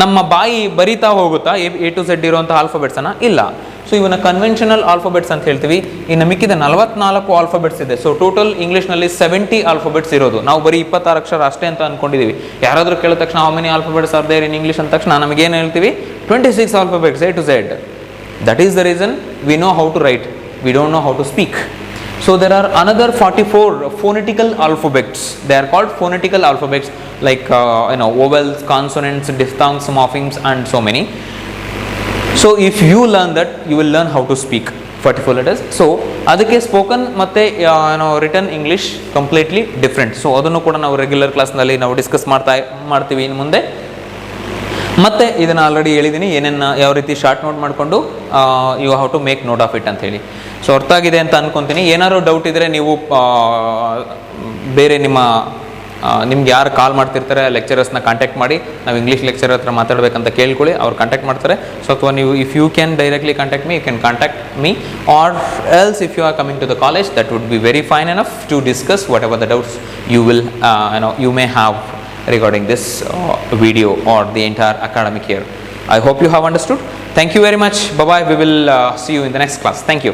ನಮ್ಮ ಬಾಯಿ ಬರಿತಾ ಹೋಗುತ್ತಾ A to Z ಇರುವಂಥ ಆಲ್ಫಾಬೆಟ್ಸನ್ನು? ಇಲ್ಲ. ಸೊ ಇವನ್ನ ಕನ್ವೆನ್ಷನಲ್ ಆಲ್ಫಾಬೆಟ್ಸ್ ಅಂತ ಹೇಳ್ತೀವಿ. ಇನ್ನು ಮಿಕ್ಕಿದ 44 ಆಲ್ಫಾಬೆಟ್ಸ್ ಇದೆ. ಸೊ ಟೋಟಲ್ ಇಂಗ್ಲೀಷ್ನಲ್ಲಿ 70 ಆಲ್ಫಾಬೆಟ್ಸ್ ಇರೋದು. ನಾವು ಬರೀ 26 ಅಕ್ಷರ ಅಷ್ಟೇ ಅಂತ ಅಂದ್ಕೊಂಡಿದ್ದೀವಿ. ಯಾರಾದರೂ ಕೇಳಿದ ತಕ್ಷಣ how many alphabets are there in English ಅಂದ ತಕ್ಷಣ ನಮಗೇನು ಹೇಳ್ತೀವಿ? 26 alphabets A to Z. That is the reason we know how to write, we don't know how to speak. So there are another 44 phonetical alphabets. They are called phonetical alphabets, like vowels, consonants, diphthongs, morphemes and so many. So if you learn that, you will learn how to speak 44 letters. So ಅದಕ್ಕೆ spoken ಮತ್ತು return English completely different. So ಅದನ್ನು ಕೂಡ ನಾವು regular ಕ್ಲಾಸ್ನಲ್ಲಿ ನಾವು discuss ಮಾಡ್ತೀವಿ ಇನ್ನು ಮುಂದೆ. ಮತ್ತು ಇದನ್ನು ಆಲ್ರೆಡಿ ಹೇಳಿದ್ದೀನಿ, ಏನೇನು ಯಾವ ರೀತಿ ಶಾರ್ಟ್ ನೋಟ್ ಮಾಡಿಕೊಂಡು you have to make note of it ಅಂತ ಹೇಳಿ. ಸೊ ಅರ್ಥ ಆಗಿದೆ ಅಂತ ಅಂದ್ಕೊತೀನಿ. ಏನಾದ್ರು ಡೌಟ್ ಇದ್ದರೆ ನೀವು ಬೇರೆ ನಿಮ್ಗೆ ಯಾರು ಕಾಲ್ ಮಾಡ್ತಿರ್ತಾರೆ ಲೆಕ್ಚರರ್ಸ್ನ ಕಾಂಟ್ಯಾಕ್ಟ್ ಮಾಡಿ, ನಾವು ಇಂಗ್ಲೀಷ್ ಲೆಕ್ಚರರ್ ಹತ್ರ ಮಾತಾಡಬೇಕಂತ ಕೇಳ್ಕೊಳ್ಳಿ, ಅವ್ರು ಕಾಂಟ್ಯಾಕ್ಟ್ ಮಾಡ್ತಾರೆ. ಸೊ ಅಥವಾ ನೀವು if you can directly contact me, you can contact me, or else if you are coming to the college, that would be very fine enough to discuss whatever the doubts you will you may have regarding this video or the entire academic year. I hope you have understood. Thank you very much. Bye bye. We will see you in the next class. Thank you.